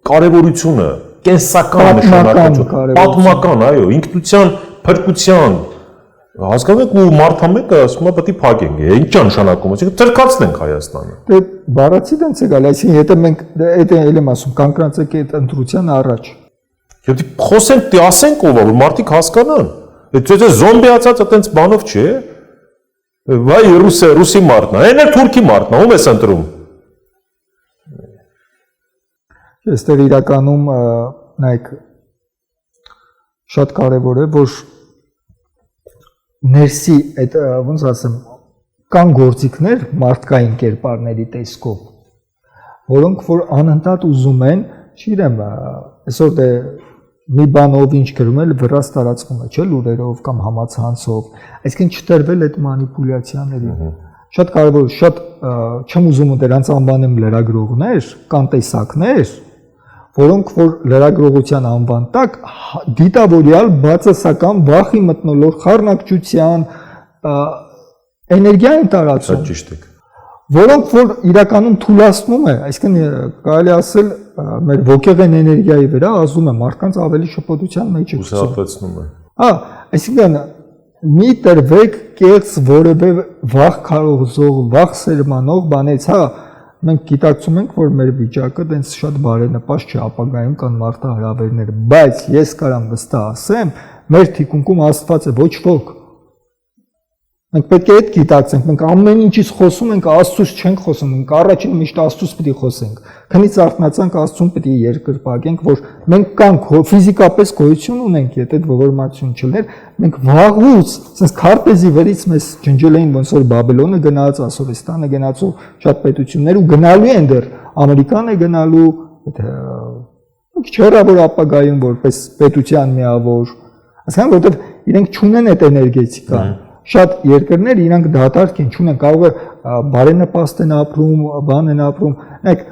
կարևորությունը, կենսական նշանակություն, պատմական, այո, ինքնության, փրկության, հասկանում եք, ու մարդամեկը ասում է պետք է փակենք, ինչ է նշանակում, այսինքն թրքացնենք Հայաստանը։ Դե բառացի դենց է գալի, այսինքն եթե մենք այդ էլ եմ ասում, կանգնացեք այդ ընտրության առաջ։ Եթե խոսենք, ասենք ով է, որ մարդիկ հասկանան։ Այդ զոմբիացած այտենց բանով չէ։ Վայ ռուսի մարդն է, այն էլ թուրքի մարդն է, ում ես ընտրում։ Այստեղ իրականում նայեք շատ կարևոր է, որ ներսի այդ ոնց ասեմ, կան գործիքներ մարդկային կերպարների տեսքով, որոնք որ անընդհատ ուզում են, չգիտեմ, այսօր դե մի բանով ինչ գրում էլ վրաս տարածվում է, չէ՞, լուրերով կամ համացանցով, այսինքն չտրվել այդ մանիպուլյացիաների։ Շատ կարևոր, շատ չեմ ուզում դրանց անվանեմ լրագրողներ, կան տեսակներ, որոնք որ լրագրողության անվան տակ դիտավորյալ բացասական վախի մթնոլորտ խառնակցության էներգիա են տարածում։ Ճիշտ եք։ որոնք որ իրականում թույլատնում է, այսինքն կարելի ասել մեր ոգեղեն էներգիայի վրա ազդում է մարդկանց ավելի շփոթության մեջ է Հուսահատեցնում է։ Հա, այսինքն մի տրվեք կեղծ որևէ վախ կարողող, վախ սերմանող բանից, հա, մենք գիտակցում ենք, որ մեր վիճակը դենց շատ բարենպաստ չէ, ապագայում կան մարտահրավերներ, բայց ես կարամ վստահ ասեմ, մեր թիկունքում Աստված է, ոչ ոք Մենք պետք է այդ գիտակցենք, մենք ամեն ինչից խոսում ենք, Աստծուց չենք խոսում, մենք առաջին միշտ Աստծուց պիտի խոսենք։ Քանից արթնացանք Աստծուն պիտի երկրպագենք, որ մենք կանք ֆիզիկապես գոյություն ունենք, եթե այդ ողորմություն չլներ, մենք վաղուց, ասես քարտեզի վերից մեզ ջնջել էին ոնց որ Բաբելոնը գնաց, Ասորստանը գնաց ու շատ պետություններ ու գնալու են դեռ Ամերիկան է գնալու, քիչ հեռավոր ապագայում որպես պետության միավոր, ասեն որովհետև իրենք չունեն այդ էներգետիկան Շատ երկրներ իրանք դատարկ են, չունեն, կարող է բարենպաստ են ապրում, բան են ապրում, նայեք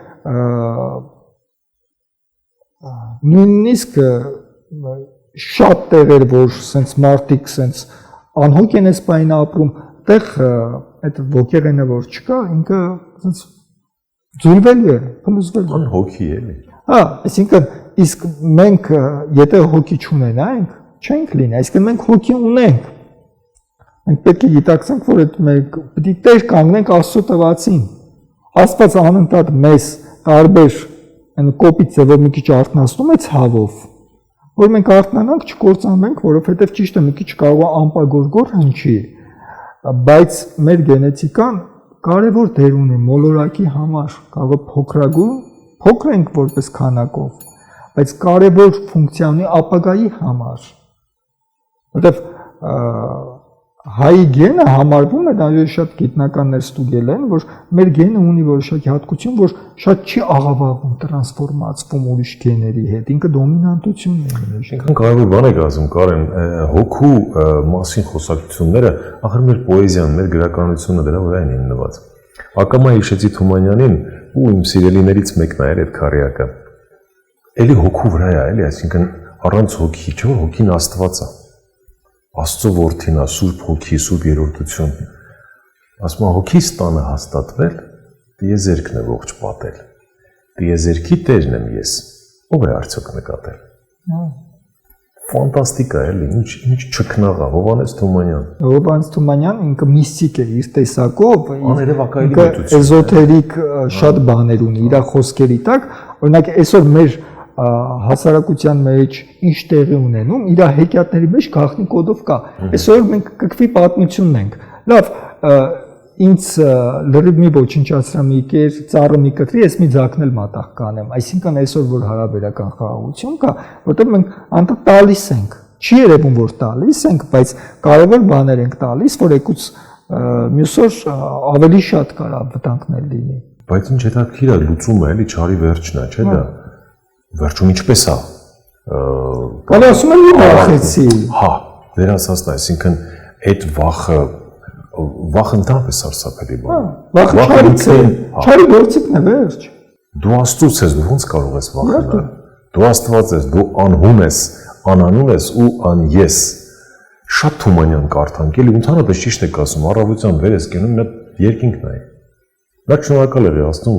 նույնիսկ շատ տեղեր, որ սենց մարդիկ սենց անհոգ են այս բային ապրում, տեղ այդ ոգեղենը որ չկա, ինքը սենց ձուլվելու է, փլուզվելու է։ Անհոգի էլի։ Հա, այսինքն իսկ մենք եթե հոգի չունենանք, չենք լինի, այսինքն մենք հոգի ունենք Մենք պետք է գիտակցենք, որ մենք պիտի տեր կանգնենք Աստծո տվածին։ Աստված անընդհատ մեզ տարբեր կոպիտ ձևով մի քիչ արթնացնում է ցավով, որ մենք արթնանանք, չկործանվենք, որովհետև ճիշտ է մի քիչ կարող է անպագորգոր հնչի, բայց մեր գենետիկան կարևոր դեր ունի մոլորակի համար, կարող է փոքր ենք որպես քանակով, բայց կարևոր ֆունկցիա ունի ապագայի համար, որովհետև Հայ գենը համարվում է, դա շատ գիտնականներ ստուգել են, որ մեր գենը ունի որոշակի հատկություն, որ շատ չի աղավաղվում, տրանսֆորմացվում ուրիշ գեների հետ, ինքը դոմինանտություն ունի։ Այնքան կարևոր բան եք ասում, Կարեն, հոգու մասին խոսակցությունները, ախր մեր պոեզիան, մեր գրականությունը դրա վրա են հիմնված։ Ակամա հիշեցի Թումանյանին ու իմ սիրելիներից մեկն է այդ քարյակը։ Էլի հոգու վրա է, էլի, այսինքն առանց հոգի, չէ՞ որ հոգին Աստված է։ Աստծո որդին է, Սուրբ Հոգի, Սուրբ Երրորդություն։ Ասում հոգի ստանը հաստատվել, դիեզերքն է ողջ պատել։ Դիեզերքի տերն եմ ես։ Ո՞վ է արդյոք նկատել։ Ֆանտաստիկ է, էլի, ինչ չքնաղա, Հովհաննես Թումանյան։ Հովհաննես Թումանյան ինքը միստիկ է իր տեսակով, աներևակայելի պետություն։ Էզոթերիկ շատ բաներ ունի իր խոսքերի տակ, օրինակ այսօր մեր հասարակության մեջ ինչ տեղի ունենում, իր հեքիաթների մեջ գաղտնի կոդով կա։ Այսօր մենք կկվի պատմությունն ենք։ Լավ, ինձ լրիվ մի ոչնչացրամ մի կեր, ծառը մի կտրի, ես մի ձակնել մատաղ կանեմ։ Այսինքն այսօր որ հարաբերական խաղաղություն կա, որտեղ մենք անդա տալիս ենք։ Չի երևում որ տալիս ենք, բայց կարևոր բաներ ենք տալիս, որ եկուց մյուսօր ավելի շատ կարա վտանգներ լինի։ Բայց ինչ հետաքրքիր է լուծումը, էլի չարի վերջն է, չէ՞ դա։ Վերջում ինչպես է։ Կարելի ասում եմ մի վախեցի։ Հա, վերասացն, այսինքն այդ վախը ընդհանրապես սարսափելի բան։ Վախը չարի գործիքն է վերջ։ Դու Աստծուց ես, դու ոնց կարող ես վախենալ։ Դու Աստված ես, դու անհուն ես, անանուն ես ու անես։ Շատ Թումանյան կարդանք, էլի ընդհանրապես ճիշտ եք ասում, առավոտյան վեր ես կենում, նա երկինքն է։ Նա շնորհակալ է Աստծուն,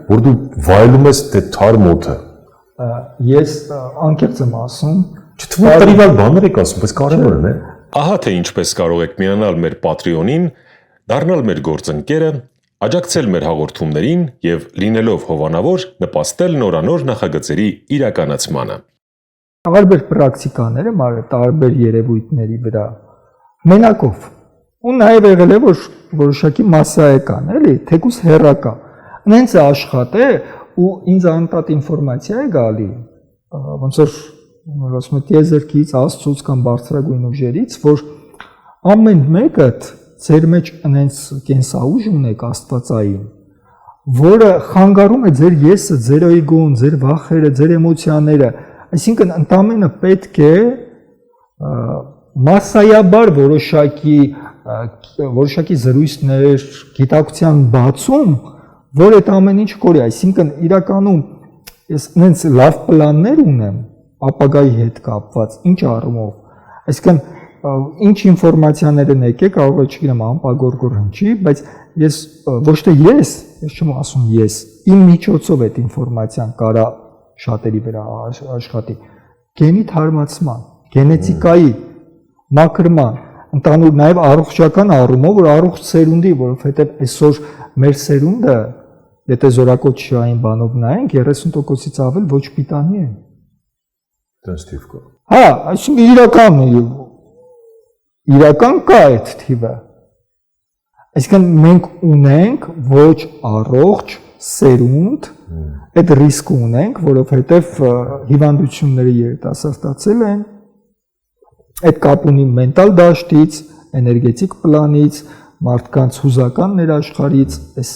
որ դու վայելում ես դե թարմ օդը։ Ես անկեղծ եմ ասում, չթվում է տրիվիալ բաներ եք ասում, բայց կարևորն է։ Ահա թե ինչպես կարող եք միանալ մեր Patreon-ին, դառնալ մեր գործընկերը, աջակցել մեր հաղորդումներին եւ լինելով հովանավոր նպաստել նորանոր նախագծերի իրականացմանը։ Տարբեր պրակտիկաները մարդ տարբեր երևույթների վրա մենակով ու նաև եղել է որ որոշակի մասսայական, էլի, թեկուս հերակա։ Նենց է աշխատե ու ինձ անտատ ինֆորմացիա է գալի, ոնց որ ասում եմ տիեզերքից, Աստծուց կամ բարձրագույն ուժերից, որ ամեն մեկը ձեր մեջ այնց կենսաուժ ունեք Աստվածային, որը խանգարում է ձեր եսը, ձեր էգոն, ձեր վախերը, ձեր էմոցիաները, այսինքն ընդամենը պետք է մասսայաբար որոշակի զրույցներ, գիտակցության բացում որ այդ ամեն ինչ կորի, այսինքն իրականում ես նենց լավ պլաններ ունեմ ապագայի հետ կապված, ինչ առումով, այսինքն ինչ ինֆորմացիաներ են եկել, կարող է չգիտեմ անպագորգոր հնչի, բայց ես ոչ թե ես չեմ ասում ես, իմ միջոցով այդ ինֆորմացիան կարա շատերի վրա աշխատի։ Գենի թարմացման, գենետիկայի մաքրման, ընդհանուր նաև առողջական առումով, որ առողջ սերունդի, որովհետև այսօր մեր սերունդը, եթե զորակոչային բանով նայենք, 30%-ից ավել ոչ պիտանի են։ Դες թիվ կա։ Հա, այսինքն իրական կա այդ թիվը։ Այսինքն մենք ունենք ոչ առողջ սերունդ, այդ ռիսկը ունենք, որովհետև հիվանդությունները երիտասարդացել են, այդ կապ ունի մենտալ դաշտից, էներգետիկ պլանից, մարդկանց հուզական ներաշխարից, այս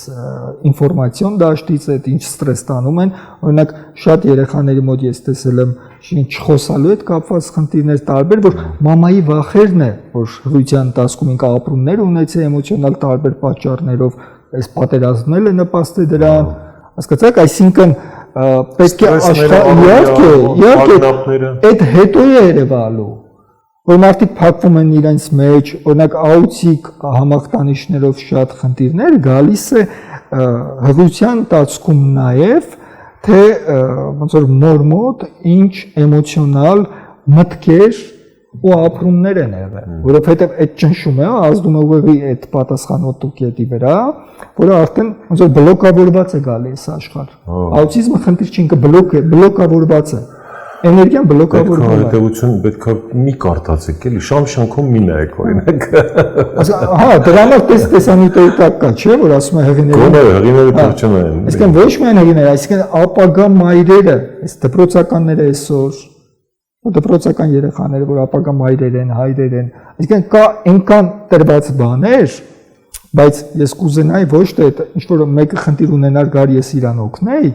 ինֆորմացիոն դաշտից, այդ ինչ ստրես տանում են, օրինակ շատ երեխաների մոտ ես տեսել եմ չխոսալու հետ կապված խնդիրներ տարբեր, որ մամայի վախերն է, որ հղիության ընթացքում ինքը ապրումներ ունեցել էմոցիոնալ տարբեր պատճառներով, այս պատերազմները նպաստել դրան, հասկացաք, այսինքն պետք է իհարկե այդ հետո է երևալու, որ մարդիկ փակվում են իրենց մեջ, օրինակ աուտիկ համախտանիշներով շատ խնդիրներ գալիս է հղիության ընթացքում նաև թե ոնց որ մոր մոտ ինչ էմոցիոնալ մտքեր ու ապրումներ են եղել, որովհետև այդ ճնշումը ազդում է ուղղի այդ պատասխանատու կետի վրա, որը արդեն ոնց որ բլոկավորված է գալիս աշխարհ։ Աուտիզմը խնդիր չի, ինքը բլոկավորված է։ Էներգիան բլոկավորվում է։ Հետևություն պետք է մի կարդացեք, էլի շամ-շանքում մի նայեք օրինակ։ Հա, դրանով տեսանյութերի տակ կա, չէ՞, որ ասում է հեղիները։ Գոնե հեղիները պետք չնայեն։ Այսինքն ոչ միայն հեղիները, այսինքն ապագա մայրերը, այս դպրոցականները այսօր, դպրոցական երեխաները, որ ապագա մայրեր են, հայրեր են, այսինքն կա այնքան տրված բաներ, բայց ես կուզենայի ոչ թե ինչ որ մեկը խնդիր ունենար գար ես իրան օգնեի,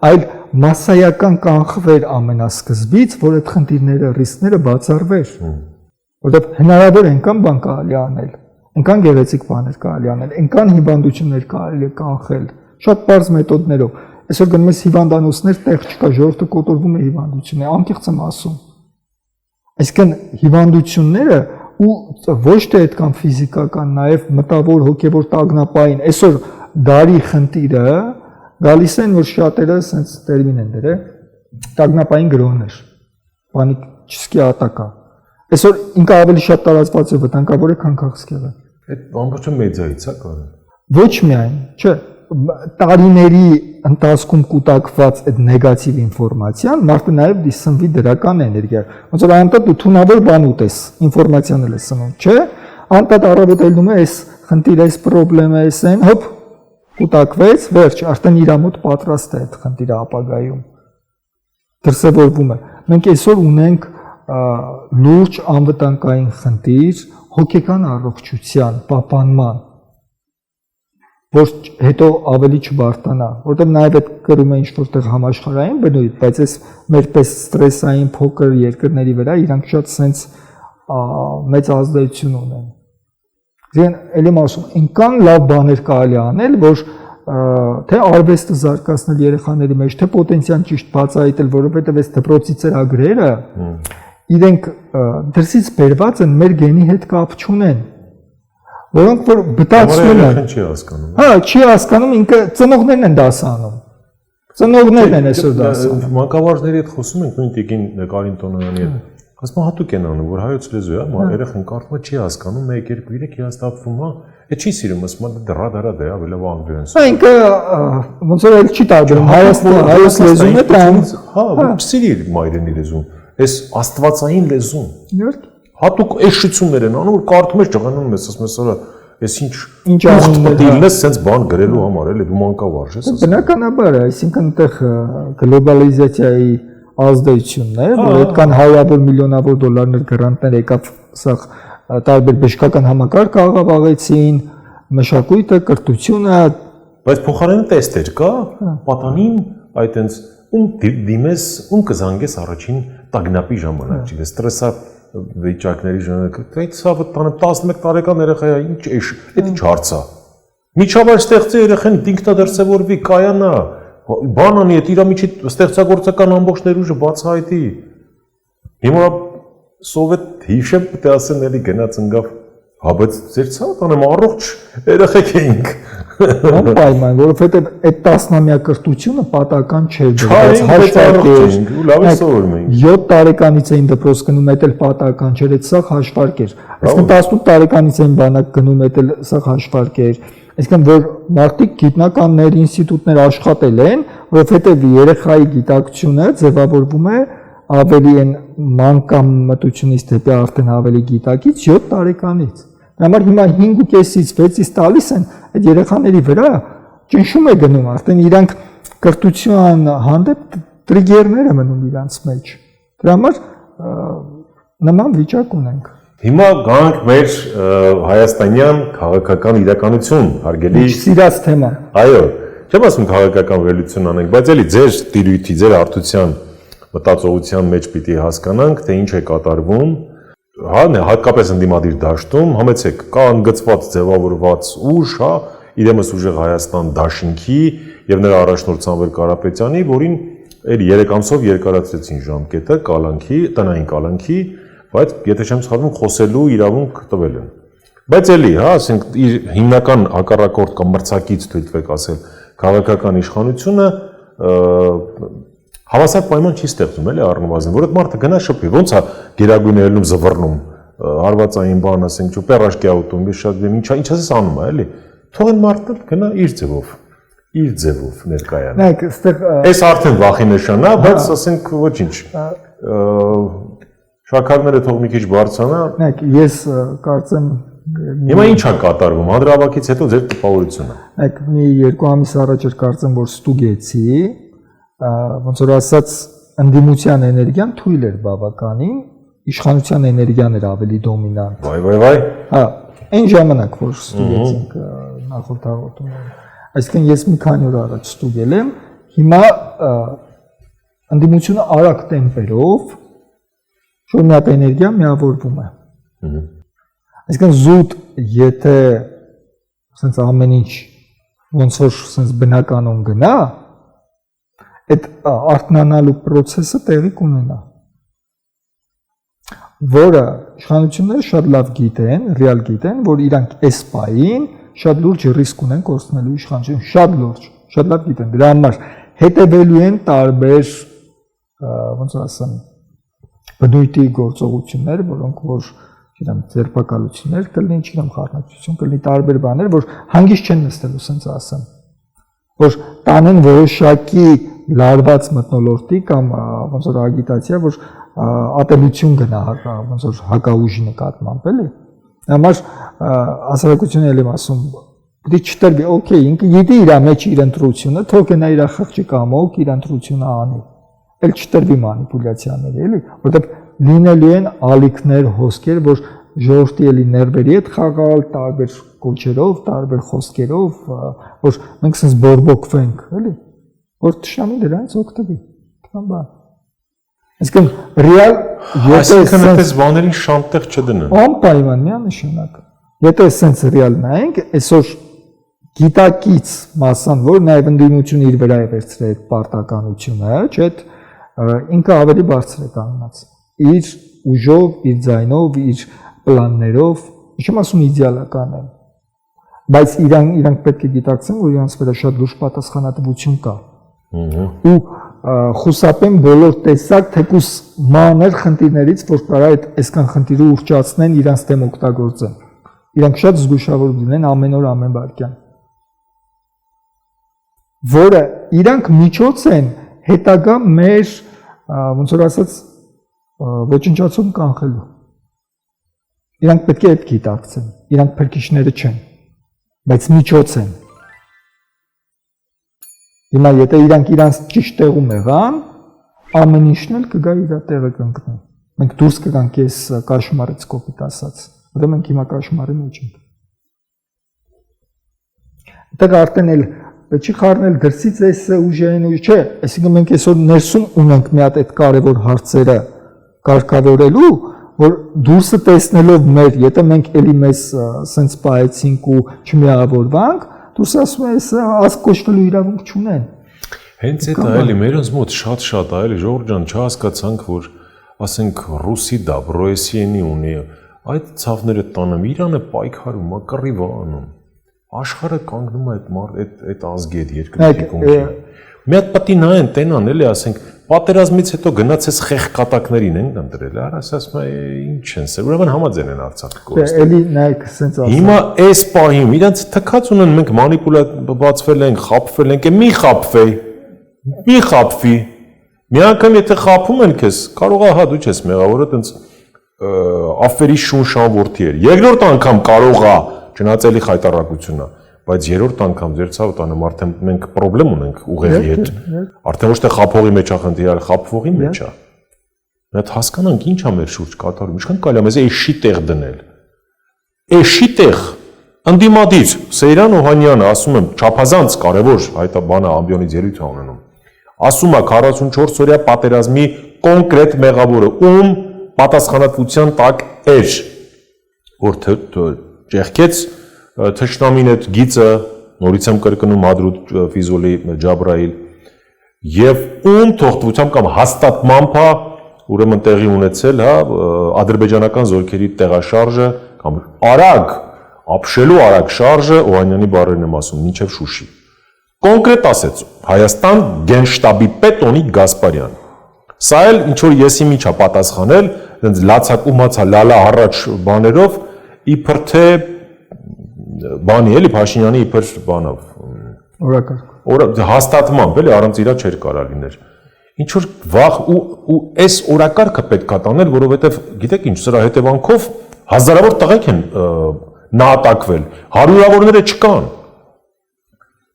այլ մասսայական կանխվեր ամենասկզբից, որ այդ խնդիրները, ռիսկները բացառվեր, որովհետև հնարավոր է այնքան բան կարելի անել, այնքան գեղեցիկ բաներ կարելի անել, այնքան հիվանդություններ կարելի է կանխել, շատ պարզ մեթոդներով։ Այսօր գնում ես հիվանդանոցներ, տեղ չկա, ժողովուրդը կոտորվում է հիվանդություններ, անկեղծ եմ ասում։ Այսինքն հիվանդությունները ու ոչ թե այդքան ֆիզիկական, նաև մտավոր, հոգևոր տագնապային, այսօր դարի խնդիրը գալիս են, որ շատերը sense տերմին են դրել, տագնապային գրոհներ, պանիկի ատակա։ Այսօր ինքը ավելի շատ տարածված է վտանգավոր է, քան քաղցկեղը։ Այդ ամբողջը մեդիայից է կարել։ Ոչ միայն, չէ, տարիների ընթացքում կուտակված այդ նեգատիվ ինֆորմացիան մարդը նաև դիսնվի դրական էներգիա։ Ոնց որ անտատ ու թունավոր բան ուտես, ինֆորմացիան էլ է սնում, չէ՞։ Անտատ առավոտ ելնում է, այս խնդիրը, այս խնդրեմը, այս այն, հոպ կուտակվեց, վերջ, արդեն իր մոտ պատրաստ է այդ խնդիրը ապագայում։ Դրսևորվում է։ Մենք այսօր ունենք լուրջ անվտանգային խնդիր հոգեկան առողջության պահպանման, որ հետո ավելի չբարտանա, որտեղ նաև այդ գրում է ինչ-որտեղ համաշխարհային բնույթ, բայց այս մերպես ստրեսային փոքր երկրների վրա իրանք շատ սենց մեծ ազդեցություն ունեն։ Ձեն էլի ասում, այնքան լավ բաներ կարելի անել, որ թե արվեստը զարգացնել երեխաների մեջ, թե պոտենցիալ ճիշտ բացահայտել, որովհետև այս դպրոցի ծրագրերը իրենք դրսից բերված են, մեր գենի հետ կապ չունեն, որոնք որ բտացվում են։ Չի հասկանում։ Հա, չի հասկանում, ինքը ծնողներն են դասանում։ Ծնողներն են այսօր դասանում։ Մանկավարժների հետ խոսում ենք, նույն Տիկին Կարին Տոնոյանի հետ։ Ասում հատուկ են անում, որ հայոց լեզու է, երեխան կարդում է, չի հասկանում, 1-2-3 հիաստափվում է, այդ չի սիրում, ասում է դրա դե ավելի անգլերեն։ Հա, ինքը ոնց որ էլ չի տարբերում, հայոց լեզուն է տան։ Հա, սիրի մայրենի լեզուն, այս աստվածային լեզուն։ Իհարկե։ Հատուկ էշություններ են անում, որ կարդում ես, ջղանում ես, ասում ես, «Արա, այս ինչ ազնիվ ես sense բան գրելու համար, էլի դու մանկավարժ ես»։ Բնականաբար, այսինքն այդտեղ գլոբալիզացիայի ազդեցությունն է, որ այդքան հարյուրավոր միլիոնավոր դոլարներ գրանտներ եկավ, սա տարբեր բժշկական համակարգ աղավաղեցին, մշակույթը, կրթությունը, բայց փոխարենը տեստեր կա, պատանին այդ այնց ում դիմես, ում կզանգես առաջին տագնապի ժամանակ, չի ստրեսա վիճակների ժամանակ, այդ սա տանը 11 տարեկան երեխա է, ինչ էշ, այդ ինչ հարց է։ Միջավայր ստեղծի երեխան ինքնադրսևորվի, կայանա, բանանի այդ իր միջի ստեղծագործական ամբողջ ներուժը բացահայտի։ Հիմա սովետ հիշեմ պետք է ասեն էլի գնաց ընկավ հա բայց ձեր ցավանեմ առողջ երեխեք էինք Անպայման, որովհետև այդ 10-ամյա կրթությունը պատական չէր դրված հաշվարկեր ու լավ է սովորում էինք 7 տարեկանից էին դպրոց գնում, այդ էլ պատական չէր, այդ սա հաշվարկեր։ Այսինքն 18 տարեկանից էին բանակ գնում, այդ էլ սա հաշվարկեր։ Այսինքն որ մարդիկ գիտնականներ, ինստիտուտներ աշխատել են, որովհետև երեխայի գիտակցությունը ձևավորվում է ավելի են մանկամտությունից դեպի արդեն ավելի գիտակից 7 տարեկանից։ Համար հիմա 5.5-ից 6-ից տալիս են այդ երեխաների վրա ճնշում է գնում, արդեն իրանք կրթության հանդեպ տրիգերներ է մնում իրանց մեջ։ Դրա համար նման վիճակ ունենք։ Հիմա գանք մեր հայաստանյան քաղաքական իրականություն, հարգելի սիրած թեմա։ Այո, չեմ ասում քաղաքական վերլուծություն անենք, բայց էլի ձեր տիրույթի, ձեր արդյունության մտածողության մեջ պիտի հասկանանք, թե ինչ է կատարվում, հա, հատկապես ընդդիմադիր դաշտում, համեցեք, կա ընդգծված ձևավորված ուժ, հա, իրեմս ուժեղ Հայաստան դաշինքի եւ նրա առաջնորդ Սամվել Կարապետյանի, որին էլ 3 ամսով երկարացրեցին ժամկետը կալանքի, տնային կալանքի, բայց եթե չեմ սխալվում, խոսելու իրավունք տվել են։ Բայց էլի, հա, ասենք իր հիմնական հակառակորդ կամ մրցակից թույլտվեք ասել, քաղաքական իշխանությունը հավասար պայման չի ստեղծում, էլի առնվազն, որ այդ մարդը գնա շփվի, ոնց է գերագույներում զվռնում, հարվածային բան ասենք, ու պերաշկի աուտոմոբիլ շատ ինչ ասես անում է, էլի։ Թող այն մարդը գնա իր ձևով ներկայանա։ Նայեք, այստեղ Այս արդեն վախի նշան է, բայց ասենք ոչինչ։ Շաքարները թող մի քիչ բարձրանա։ Նայեք, ես կարծեմ Հիմա ինչ է կատարվում, հանրահավաքից հետո ձեր տպավորությունը։ Նայեք, մի 2 ամիս առաջ էր կարծեմ, որ ստուգեցի, ոնց որ ասած ընդդիմության էներգիան թույլ էր բավականին, իշխանության էներգիան էր ավելի դոմինանտ։ Վայ։ Հա, այն ժամանակ որ ստուգեցինք նախորդ հաղորդումները։ Այսինքն ես մի քանի օր առաջ ստուգել եմ, հիմա ընդդիմությունը արագ տեմպերով շուտ մի հատ էներգիա միավորվում է։ Այսինքն զուտ եթե sense ամեն ինչ ոնց որ sense բնականon գնա, այդ արթնանալու process-ը տեղի կունենա, որը իշխանությունները շատ լավ գիտեն, ռեալ գիտեն, որ իրանք այս պահին շատ լուրջ ռիսկ ունեն կորցնելու իշխանությունը, շատ լավ գիտեն, դրա համար հետևելու են տարբեր, ոնց ասեմ, բնույթի գործողություններ, որոնք որ չգիտեմ, ձերբակալություններ կլինի, չգիտեմ, խառնակցություն կլինի, տարբեր բաներ, որ հանգիստ չեն նստելու, ասենց ասեմ, որ տանեն որոշակի լարված մթնոլորտի կամ ոնց որ ագիտացիա, որ ատելություն գնա, ոնց որ հակաուժի նկատմամբ, էլի։ Համար հասարակությունը էլ եմ ասում, պետք չտրվի, օքեյ, ինքը գիտի իր մեջ իր ընտրությունը, թող գնա իր խղճի կամոք իր ընտրությունը անի։ Էլ չտրվի մանիպուլյացիաների, էլի, որտեղ լինելու են ալիքներ, հոսքեր, որ ժողովրդի էլի ներվերի հետ խաղալ, տարբեր կոչերով, տարբեր խոսքերով, որ մենք sense բորբոքվենք, էլի, որ թշնամին դրանից օգտվի։ Բան։ Այսինքն ռեալ եթե այդպես բաներին շանտեղ չդնեն։ Անպայման միանշանակ։ Եթե sense ռեալ նայենք, այսօր գիտակից մասան, որ նաև ընդդիմությունը իր վրա է վերցրել այդ պարտականությունը, չէ՞, ինքը ավելի բարձր է կանգնած։ Իր ուժով, իր ձայնով, իր պլաններով, չեմ ասում իդեալական են, բայց իրանք պետք է գիտակցեն, որ իրանց վրա շատ լուրջ պատասխանատվություն կա։ Ու խուսափեն բոլոր տեսակ թեկուս մանր խնդիրներից, որ կարա այսքան խնդիրը ուռճացնեն, իրանց դեմ օգտագործեն։ Իրանք շատ զգուշավոր լինեն ամեն օր, ամեն վայրկյան։ Որը իրանք միջոց են հետագա մեր, ոնց որ ասած, ոչնչացում կանխելու։ Իրանք պետք է այդ գիտակցեն, իրանք փրկիչները չեն, բայց միջոց են։ Հիմա եթե իրանք իրանց ճիշտ տեղում եղան, ամեն ինչն էլ կգա իր տեղը կընկնի։ Մենք դուրս կգանք այս կաշմարից կոպիտ ասած, որը մենք հիմա կաշմարի մեջ ենք։ Այդտեղ արդեն էլ չի խառնել դրսից այս ուժային ուժ, չէ, այսինքն մենք այսօր ներսում ունենք մի հատ այդ կարևոր հարցերը կարգավորելու, որ դուրսը տեսնելով մեր, եթե մենք էլի մեզ սենց պահեցինք ու չմիավորվանք, դուրսը ասում է, այս ազգ կոչվելու իրավունք չունեն։ Հենց այդ է, էլի, մերոնց մոտ շատ է, էլի, Ժողովուրդ ջան, չհասկացանք, որ ասենք ռուսի դաբրոեսիենի ունի, այդ ցավները տանը Իրանը պայքարում, կռիվ անում։ Աշխարհը կանգնում է այդ ազգի այդ երկրի կողքին։ Մի հատ պետք է նայեն, տենան, էլի ասենք, պատերազմից հետո գնացես խեղկատակներին են ընտրել, արաս ասում է, ինչ են, ուրեմն համաձայն են Արցախը կորստել։ Էլի նայեք, ասենց ասեմ։ Հիմա այս պահին իրանց թքած ունեն, մենք մանիպուլացվել ենք, խաբվել ենք, մի խաբվի։ Մի անգամ եթե խաբում են քեզ, կարող է հա դու չես մեղավորը, տենց աֆերի շունշան որդի էր։ Երկրորդ անգամ կարող է ճնացելի խայտարակությունն է, բայց երրորդ անգամ ձեր ցավը տանը արդեն մենք խնդրեմ ունենք ուղեղի հետ։ Արդեն ոչ թե խափողի մեջ է խնդիրը, խափվողի մեջ է։ Մենք հասկանանք ինչ է մեր շուրջ կատարում, ինչքան կարելի է մեզ էշի տեղ դնել։ Էշի տեղ ընդդիմադիր Սեյրան Օհանյանը ասում եմ չափազանց կարևոր հայտա բանը ամբիոնից ելույթ է ունենում։ Ասում է 44 օրյա պատերազմի կոնկրետ մեղավորը ում պատասխանատվության տակ էր, որ ճեղքեց թշնամին այդ գիծը, նորից եմ կրկնում Հադրութ Ֆիզոլի Ջաբրայիլ, եւ ում թողտվությամբ կամ հաստատմամբ է ուրեմն տեղի ունեցել, հա, ադրբեջանական զորքերի տեղաշարժը կամ արագ, ապշելու արագ շարժը Օհանյանի բառերն եմ ասում, մինչև Շուշի։ Կոնկրետ ասեց Հայաստան գենշտաբի պետ Օնիկ Գասպարյան։ Սա էլ ինչ որ եսի միջ է պատասխանել, այնց լացակումացա լալա առաջ բաներով, իբր թե բանի էլի Փաշինյանի իբր բանով։ Օրակարգ։ Հաստատմամբ էլի առանց իրա չէր կարա լիներ։ Ինչ որ վաղ ու այս օրակարգը պետք է տանել, որովհետև գիտեք ինչ, սրա հետևանքով հազարավոր տղեկ են նահատակվել, հարյուրավորները չկան։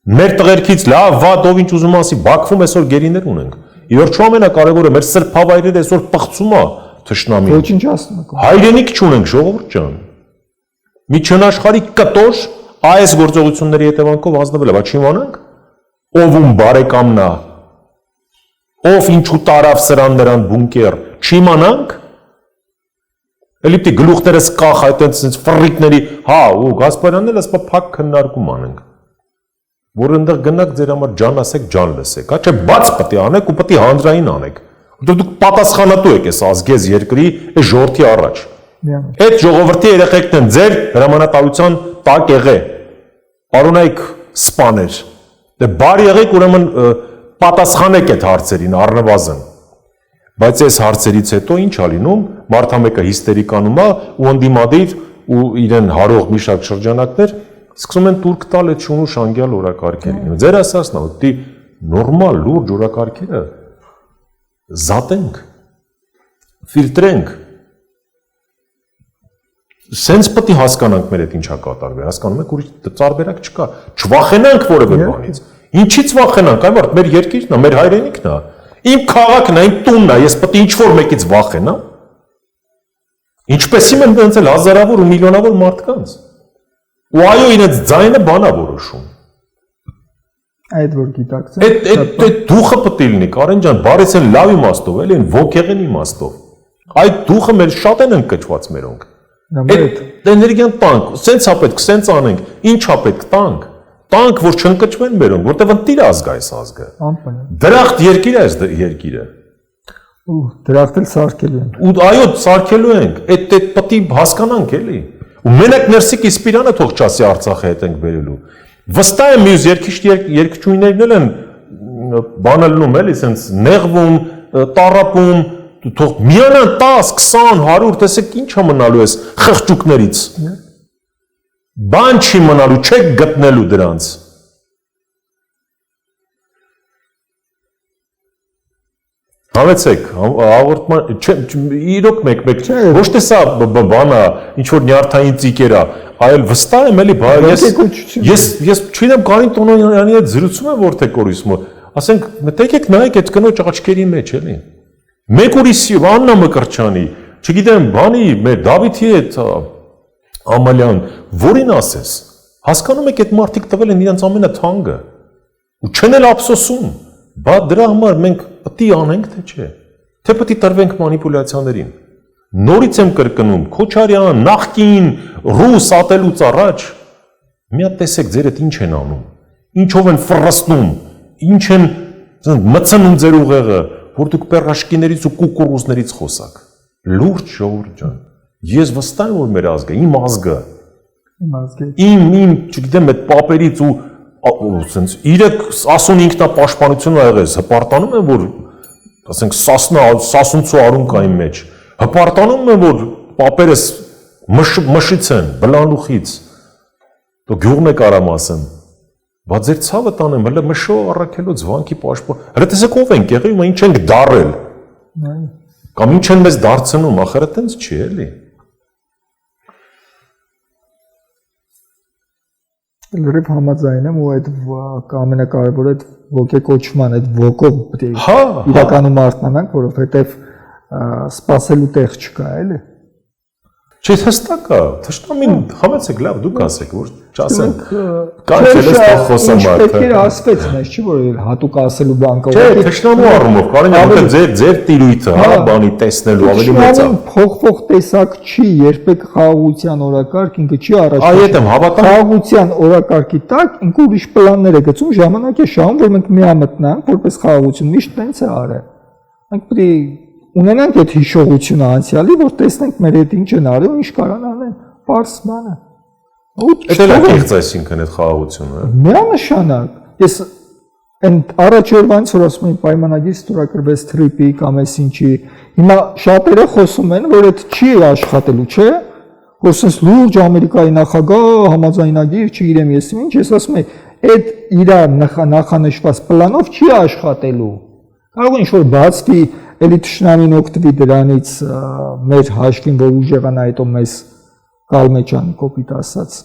Մեր տղերքից լավ, վատ, ով ինչ ուզում ասի, Բաքվում այսօր գերիներ ունենք։ Ի վերջո ամենակարևորը մեր սրբավայրերը այսօր պղծում է թշնամին։ Ոչինչ ասում։ Հայրենիք չունենք, ժողովուրդ ջան։ Մի չնաշխարհի կտոր այս գործողությունների հետևանքով ազնվել է, բայց չիմանանք ով ում բարեկամն է, ով ինչու տարավ սրան նրան բունկեր, չիմանանք։ Էլի պիտի գլուխներս կախ այդտենց ֆռիկների, հա, ու Գասպարյանն էլ ասա փակ քննարկում անենք։ Որ այնտեղ գնաք ձեր համար ջան ասեք, ջան լսեք, հա, չէ, բաց պետք է անեք ու պետք է հանրային անեք։ Որտեղ դուք պատասխանատու եք այս ազգեզ երկրի այս ժողովրդի առաջ։ Այդ ժողովրդի երեխեքն են ձեր հրամանատարության տակ եղե։ Պարոնայք սպաներ։ Դե բարի եղեք, ուրեմն պատասխանեք այդ հարցերին առնվազն։ Բայց այս հարցերից հետո ինչ է լինում, մարդամեկը հիստերիկանում է ու ընդդիմադիր ու իրեն հարող մի շարք շրջանակներ սկսում են տուրք տալ այդ շունու շանգյալ օրակարգերին։ Ձեր ասածն է, դի նորմալ լուրջ օրակարգերը զատենք, ֆիլտրենք։ Սենց պետք է հասկանանք մեր այդ ինչա կատարվել, հասկանում եք, ուրիշ տարբերակ չկա։ Չվախենանք որևէ բանից։ Ինչից վախենանք, այ մարդ մեր երկիրն է, մեր հայրենիքն է։ Իմ քաղաքն է, իմ տունն է, ես պետք է ինչ-որ մեկից վախենամ։ Ինչպես իմ են դարձել հազարավոր ու միլիոնավոր մարդկանց։ Ու այո, իրենց ձայնը բան է որոշում։ Այդ որ գիտակցեն։ Այդ դուխը պետք է լինի, Կարեն ջան, բարից են լավ իմաստով, էլի են ոգեղեն իմաստով։ Այդ դուխը մեր շատ են ընկճված մերոնք։ Այդ էներգիան տանք, սենց է պետք, սենց անենք, ինչ է պետք տանք։ Տանք, որ չընկճվեն մերոնք, որտեղ ընտիր ազգ է այս ազգը։ Դրախտ երկիր է այս երկիրը։ Ու դրախտ էլ սարքելու ենք։ Ու այո, սարքելու ենք, այդ պետք է հասկանանք էլի։ Ու մենակ Ներսիկ Իսպիրյանը թող չասի Արցախի հետ ենք բերելու։ Վստահ եմ մյուս երկչույներն էլ են բանալնում էլի, սենց նեղվում, տառապում, թող միանան 10, 20, 100, տեսեք ինչ է մնալու այս խղճուկներից։ Բան չի մնալու, չեք գտնելու դրանց։ Համեցեք, հաղորդման, իրոք մեկ, ոչ թե սա բանա, ինչ-որ նյարդային ծիկեր է, այլ վստահ եմ էլի, ես չինեմ Կարին Տոնոյանի հետ զրուցում եմ որտեղ կորիսմը, ասենք, եկեք նայեք այդ կնոջ աչքերի մեջ էլի, մեկ ուրիսի, Աննա Մկրտչյանի, չգիտեմ, բանի, մեր Դավիթի հետ Ամալյան, որին ասես, հասկանում եք այդ մարդիկ տվել են իրենց ամենաթանկը, ու չեն էլ ափսոսում, բա դրա համար մենք պետք է անենք, թե չէ, թե պետք է տրվենք մանիպուլյացիաներին։ Նորից եմ կրկնում, Քոչարյան, նախկին, ռուս ատելուց առաջ, մի հատ տեսեք ձեր այդ ինչ են անում, ինչով են ֆռստում, ինչ են մցնում ձեր ուղեղը, որ դուք պերաշկիներից ու կուկուռուզներից խոսաք։ Լուրջ ժողովուրդ ջան։ Ես վստահ եմ, որ մեր ազգը, իմ ազգը, իմ, չգիտեմ, այդ պապերից ու ասենց 3 ինքնապաշտպանություն ա եղել, հպարտանում եմ, որ ասենք սասունցու արուն կա իմ մեջ։ Հպարտանում եմ, որ պապերս մշից են, բլանուխից։ Դու գյուղն եք արամ ասեմ։ Բայց ձեր ցավը տանեմ, հələ մշո առաքելոց վանքի պաշտպան։ Հələ տեսեք ով ենք եղել, հիմա ինչ ենք դարել։ Կամ ինչ են մեզ դարձնում, ախր այտենց չի էլի։ Լրիվ համաձայն եմ ու այդ ամենակարևորը այդ ոգեկոչման, այդ ոգով պետք է իրականում արթնանանք, որովհետև սпасելու տեղ չկա, էլի։ Չէ, հստակ է, թշնամին համեցեք, լավ, դուք ասեք, որ չասենք, կանչել ես տող խոսամարդը։ Պետք է ասվեց մեզ, չի, որ հատուկ ասելու բան կա։ Չէ, թշնամու առումով, կարելի է ինքը ձեր տիրույթը, հա, բանի տեսնելու ավելի մեծ է։ Փոխվող տեսակ չի, երբեք խաղաղության օրակարգ ինքը չի առաջ։ Այ այդ եմ հավատում։ Խաղաղության օրակարգի տակ ինքը ուրիշ պլաններ է գծում, ժամանակ է շահում, որ մենք միամտնանք, որպես խաղաղություն միշտ տենց է արել։ Մենք պետք է ունենանք այդ հիշողությունը անցյալի, որ տեսնենք մեր հետ ինչ են արել ու ինչ կարան անեն, պարզ բան է։ Դա էլ է կեղծ այսինքն այդ խաղաղությունը։ Միանշանակ, ես այն առաջ օրվանից որ ասում եմ պայմանագիր ստորագրվեց թրիպի կամ այսինչի, հիմա շատերը խոսում են, որ այդ չի աշխատելու, չէ՞, որ sense լուրջ Ամերիկայի նախագահ համաձայնագիր, չգիտեմ ես ինչ, ես ասում եմ, այդ իր նախանշված պլանով չի աշխատելու։ Կարող է ինչ-որ բացվի, էլի թշնամին օգտվի դրանից մեր հաշվին, որ ուժեղանա հետո մեզ կալմեջանի կոպիտ ասած,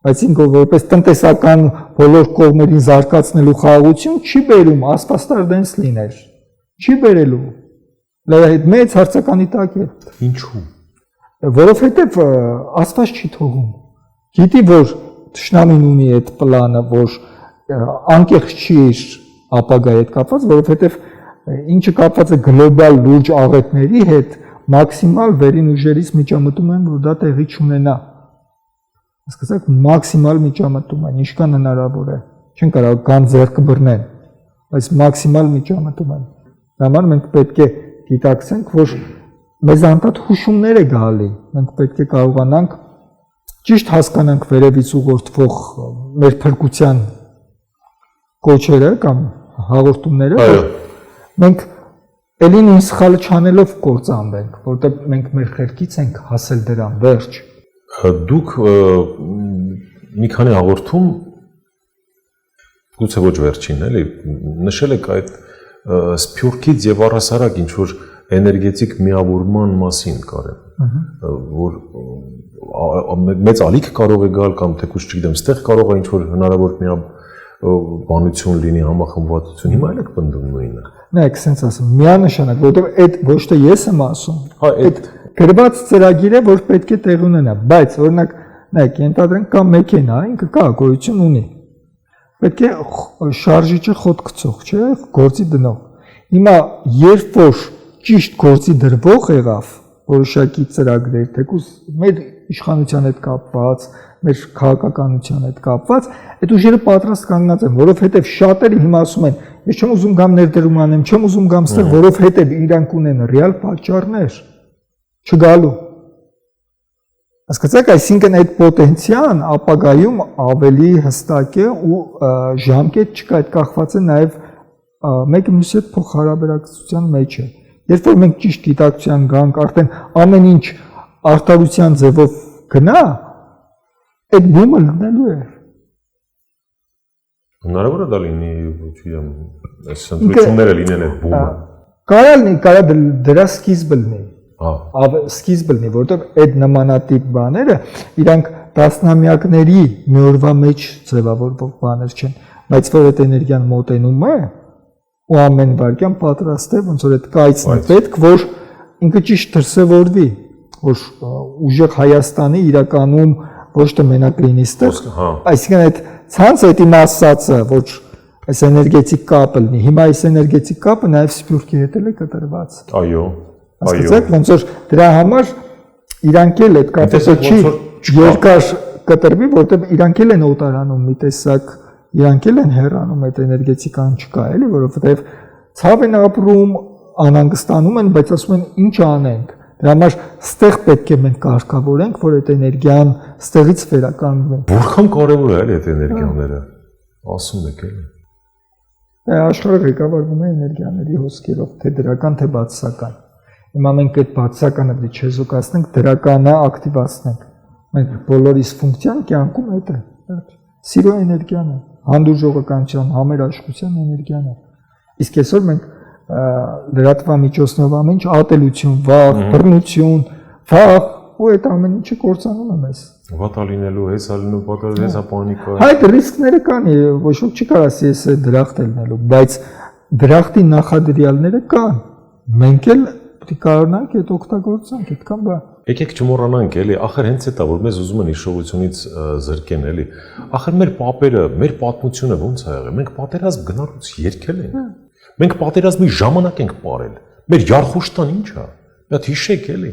բայց ինքը որպես տնտեսական բոլոր կողմերին զարգացնելու խաղաղություն չի բերում, աստվածտար դենս լիներ, չի բերելու, այդ մեծ հարցականի տակ է։ Ինչու՞։ Որովհետև աստված չի թողում, գիտի, որ թշնամին ունի այդ պլանը, որ անկեղծ չի իր ապագայի հետ կապված, որովհետև ինչը կապված է գլոբալ լուրջ աղետների հետ, մաքսիմալ վերին ուժերից միջամտում են, որ դա տեղի չունենա։ Հասկացաք, մաքսիմալ միջամտում են, ինչքան հնարավոր է։ Չեն կարող կամ ձեռքը բռնեն, բայց մաքսիմալ միջամտում են։ Դա համար մենք պետք է գիտակցենք, որ մեզ անդադ հուշումներ է գալի։ Մենք պետք է կարողանանք ճիշտ հասկանանք վերևից ուղղորդվող մեր փրկության կոչերը կամ հաղորդումները, մենք Էլին ինձ սխալը չանելով կործանվենք, որտեղ մենք մեր խելքից ենք հասել դրան, վերջ։ Դուք մի քանի հաղորդում, գուցե ոչ վերջին, էլի, նշել եք այդ սփյուռքից եւ առհասարակ ինչ որ էներգետիկ միավորման մասին կարեմ, որ մեծ ալիք կարող է գալ կամ թեկուզ չգիտեմ, ստեղ կարող է ինչ որ հնարավոր բանություն լինի, համախմբվածություն, հիմա էլ եք պնդում նույնը։ Նայեք, sense ասում, միանշանակ, որտեղ այդ ոչ թե ես եմ ասում, այդ գրված ծրագիր է, որ պետք է տեղ ունենա, բայց օրինակ, նայեք, ենթադրենք կա մեքենա, ինքը կա գոյություն ունի։ Պետք է շարժիչը խոտ գցող, չէ՞, գործի դնող։ Հիմա երբ որ ճիշտ գործի դրվող եղավ, որոշակի ծրագրեր, թեկուզ մեր իշխանության հետ կապված, մեր քաղաքականության հետ կապված, այդ ուժերը պատրաստ կանգնած են, որովհետև շատերը հիմա ասում են, ես չեմ ուզում գամ ներդրում անեմ, չեմ ուզում գամ ստեղ, որովհետև իրանք ունեն ռեալ պատճառներ չգալու։ Հասկացաք, այսինքն այդ պոտենցիալն ապագայում ավելի հստակ է ու ժամկետ չկա, այդ կախված է նաև մեկը մյուսի հետ փոխհարաբերակցության մեջ է։ Երբ որ մենք ճիշտ գիտակցության գանք, արդեն ամեն ինչ արտարության ձևով գնա, այդ բումը լինելու է։ Հնարավոր է դա լինի, չգիտեմ, այս ընտրությունները լինեն այդ բումը։ Կարա լինի, կարա դրա սկիզբը լինի։ Սկիզբը լինի, որովհետև այդ նմանատիպ բաները իրանք տասնամյակների մի օրվա մեջ ձևավորվող բաներ չեն, բայց որ այդ էներգիան մոտենում է ու ամեն վարքյան պատրաստ է, ոնց որ այդ կայծն է պետք, որ ինքը ճիշտ դրսևորվի, որ ուժեղ Հայաստանի իրականում ոչ թե մենակ լինի ստեղ, այսինքն այդ ցանցը այդ իմ ասածը, որ այս էներգետիկ կապը լինի, հիմա այս էներգետիկ կապը նաև Սփյուռքի հետ է կտրված։ Այո, Հասկացաք, ոնց որ դրա համար իրանք էլ այդ կապը չի երկար կտրվի, որտեղ իրանք էլ են օտարանում մի տեսակ, իրանք էլ են հեռանում այդ էներգետիկան չկա, էլի, որովհետև ցավ են ապրում, անհանգստանում են, բայց ասում են ինչ անենք։ Դրա համար ստեղ պետք է մենք կարգավորենք, որ այդ էներգիան ստեղից վերականգնվի։ Որքան կարևոր է այդ էներգիաները։ Ասում եք էլի։ Աշխարհը ղեկավարվում է էներգիաների հոսքերով, թե դրական, թե բացասական։ Հիմա մենք այդ բացասականը դե չեզոքացնենք, դրականը ակտիվացնենք։ Մենք բոլորիս ֆունկցիան կյանքում այդ է։ Սիրո էներգիան է, հանդուրժողականության, համերաշխության էներգիան է։ Իսկ այսօր մենք լրատվամիջոցներով ամեն ինչ ատելություն, վախ, բռնություն, վախ ու այդ ամեն ինչը կործանում է մեզ։ Վատա լինելու, հեսա լինելու, պատահել հեսա պանիկա։ Այդ ռիսկները կան, ոչ ոք չի կարող ասի ես դրախտ լինելու, բայց դրախտի նախադրյալները կան։ Մենք էլ պետք է կարողանանք այդ օգտագործենք, այդքան բան։ Եկեք չմոռանանք էլի, ախր հենց էտա որ մեզ ուզում են հիշողությունից զրկեն էլի։ Ախր մեր պապերը, մեր պատմությունը ո՞նց ա եղել։ Մենք պատերազմ գնալուց երգել ենք։ Մենք պատերազմի ժամանակ ենք ապրել։ Մեր Յարխուշտան ի՞նչ է։ Մի հատ հիշեք էլի։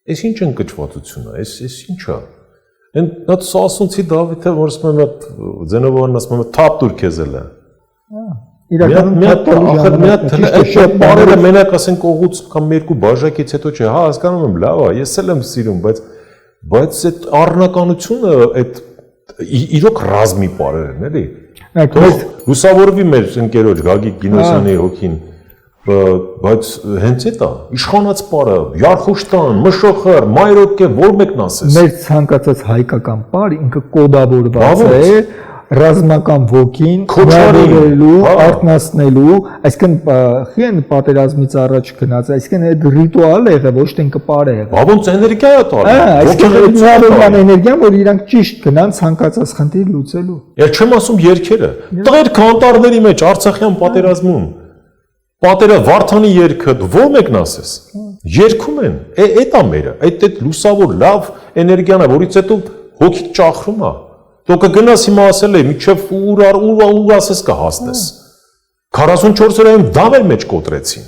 Էս ինչ ընկճվածություն է, էս ինչ է։ Այն դա ասունցի Դավիթը որ ասում է Զենովան ասում է թափ դուր քեզ էլը։ Իրականում այդ բարերը մենակ ասենք օղուց կամ երկու բաժակից հետո չէ, հա հասկանում եմ, լավ է, ես էլ եմ սիրում, բայց այդ առնականությունը այդ իրոք ռազմի բարեր են, էլի։ Լուսավորվի մեր ընկերոջ Գագիկ Գինոսյանի հոգին, բայց հենց էդ է, իշխանած բարը, Յարխուշտան, Մշոխր, Մայրոկե, որ մեկն ասես։ Մեր ցանկացած հայկական բար ինքը կոդավորված է ռազմական ոգին քոչարելու, արտնասնելու, այսինքն խին պատերազմից առաջ գնաց, այսինքն այդ ռիտուալը եղել, ոչ թե կպար եղել։ Բա ոնց էներգիա է տալի։ Այսինքն նորմալ էներգիան, որ իրանք ճիշտ գնան ցանկացած խնդիր լուծելու։ Էլ չեմ ասում երկերը։ Տղեր կանտարների մեջ Արցախյան պատերազմում պատերը Վարդանի երգը ո՞ր մեկն ասես։ Երգում են։ Էդ է մերը, այդ լուսավոր լավ էներգիան է, որից հետո հոգի ճախրում է։ Դու կգնաս հիմա ասել է, միջև ուր ասես կհասնես։ 44 օրայում դավեր մեջ կոտրեցին։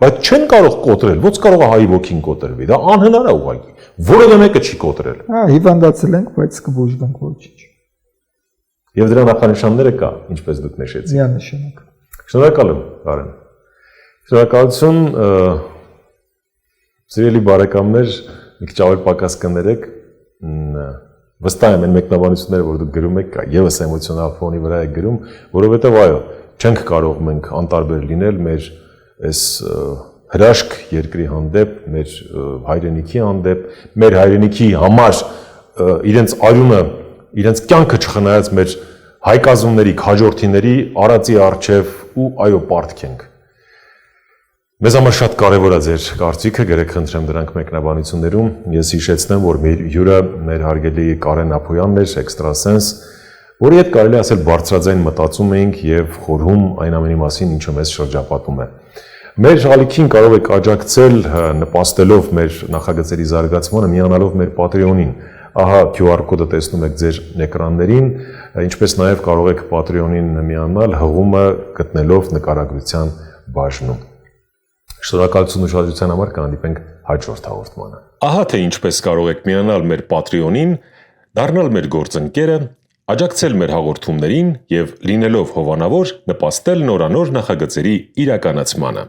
Բայց չեն կարող կոտրել, ոնց կարող է հայի ոգին կոտրվի, դա անհնար է ուղղակի։ Որևէ մեկը չի կոտրել։ Հա, հիվանդացել ենք, բայց կբուժվենք ոչինչ։ Եվ դրա նախանշանները կա, ինչպես դուք նշեցիք։ Միանշանակ։ Շնորհակալ եմ, Կարեն։ Շնորհակալություն, սիրելի բարեկամներ, մի քիչ ավելի պակաս կներեք։ Վստահ եմ այն մեկնաբանությունները, որ դուք գրում եք, եւս էմոցիոնալ ֆոնի վրա եք գրում, որովհետեւ այո, չենք կարող մենք անտարբեր լինել մեր այս հրաշք երկրի հանդեպ, մեր հայրենիքի հանդեպ, մեր հայրենիքի համար իրենց արյունը, իրենց կյանքը չխնայած մեր հայկազունների, քաջորդիների արածի արչև ու այո պարտք ենք։ Մեզ համար շատ կարևոր է ձեր կարծիքը, գրեք խնդրեմ դրանք մեկնաբանություններում։ Ես հիշեցնեմ, որ մեր հյուրը մեր հարգելի Կարեն Ափոյանն էր, Extrasense, որի հետ կարելի ասել բարձրաձայն մտածում էինք եւ խորհում այն ամենի մասին, ինչը մեզ շրջապատում է։ Մեր ալիքին կարող եք աջակցել նպաստելով մեր նախագծերի զարգացմանը, միանալով մեր Patreon-ին։ Ահա QR կոդը տեսնում եք ձեր էկրաններին, ինչպես նաեւ կարող եք Patreon-ին միանալ հղումը գտնելով նկարագրության բաժնում։ Շնորհակալություն ուշադրության համար, կհանդիպենք հաջորդ հաղորդմանը։ Ահա թե ինչպես կարող եք միանալ մեր Patreon-ին, դառնալ մեր գործընկերը, աջակցել մեր հաղորդումներին եւ լինելով հովանավոր նպաստել նորանոր նախագծերի իրականացմանը։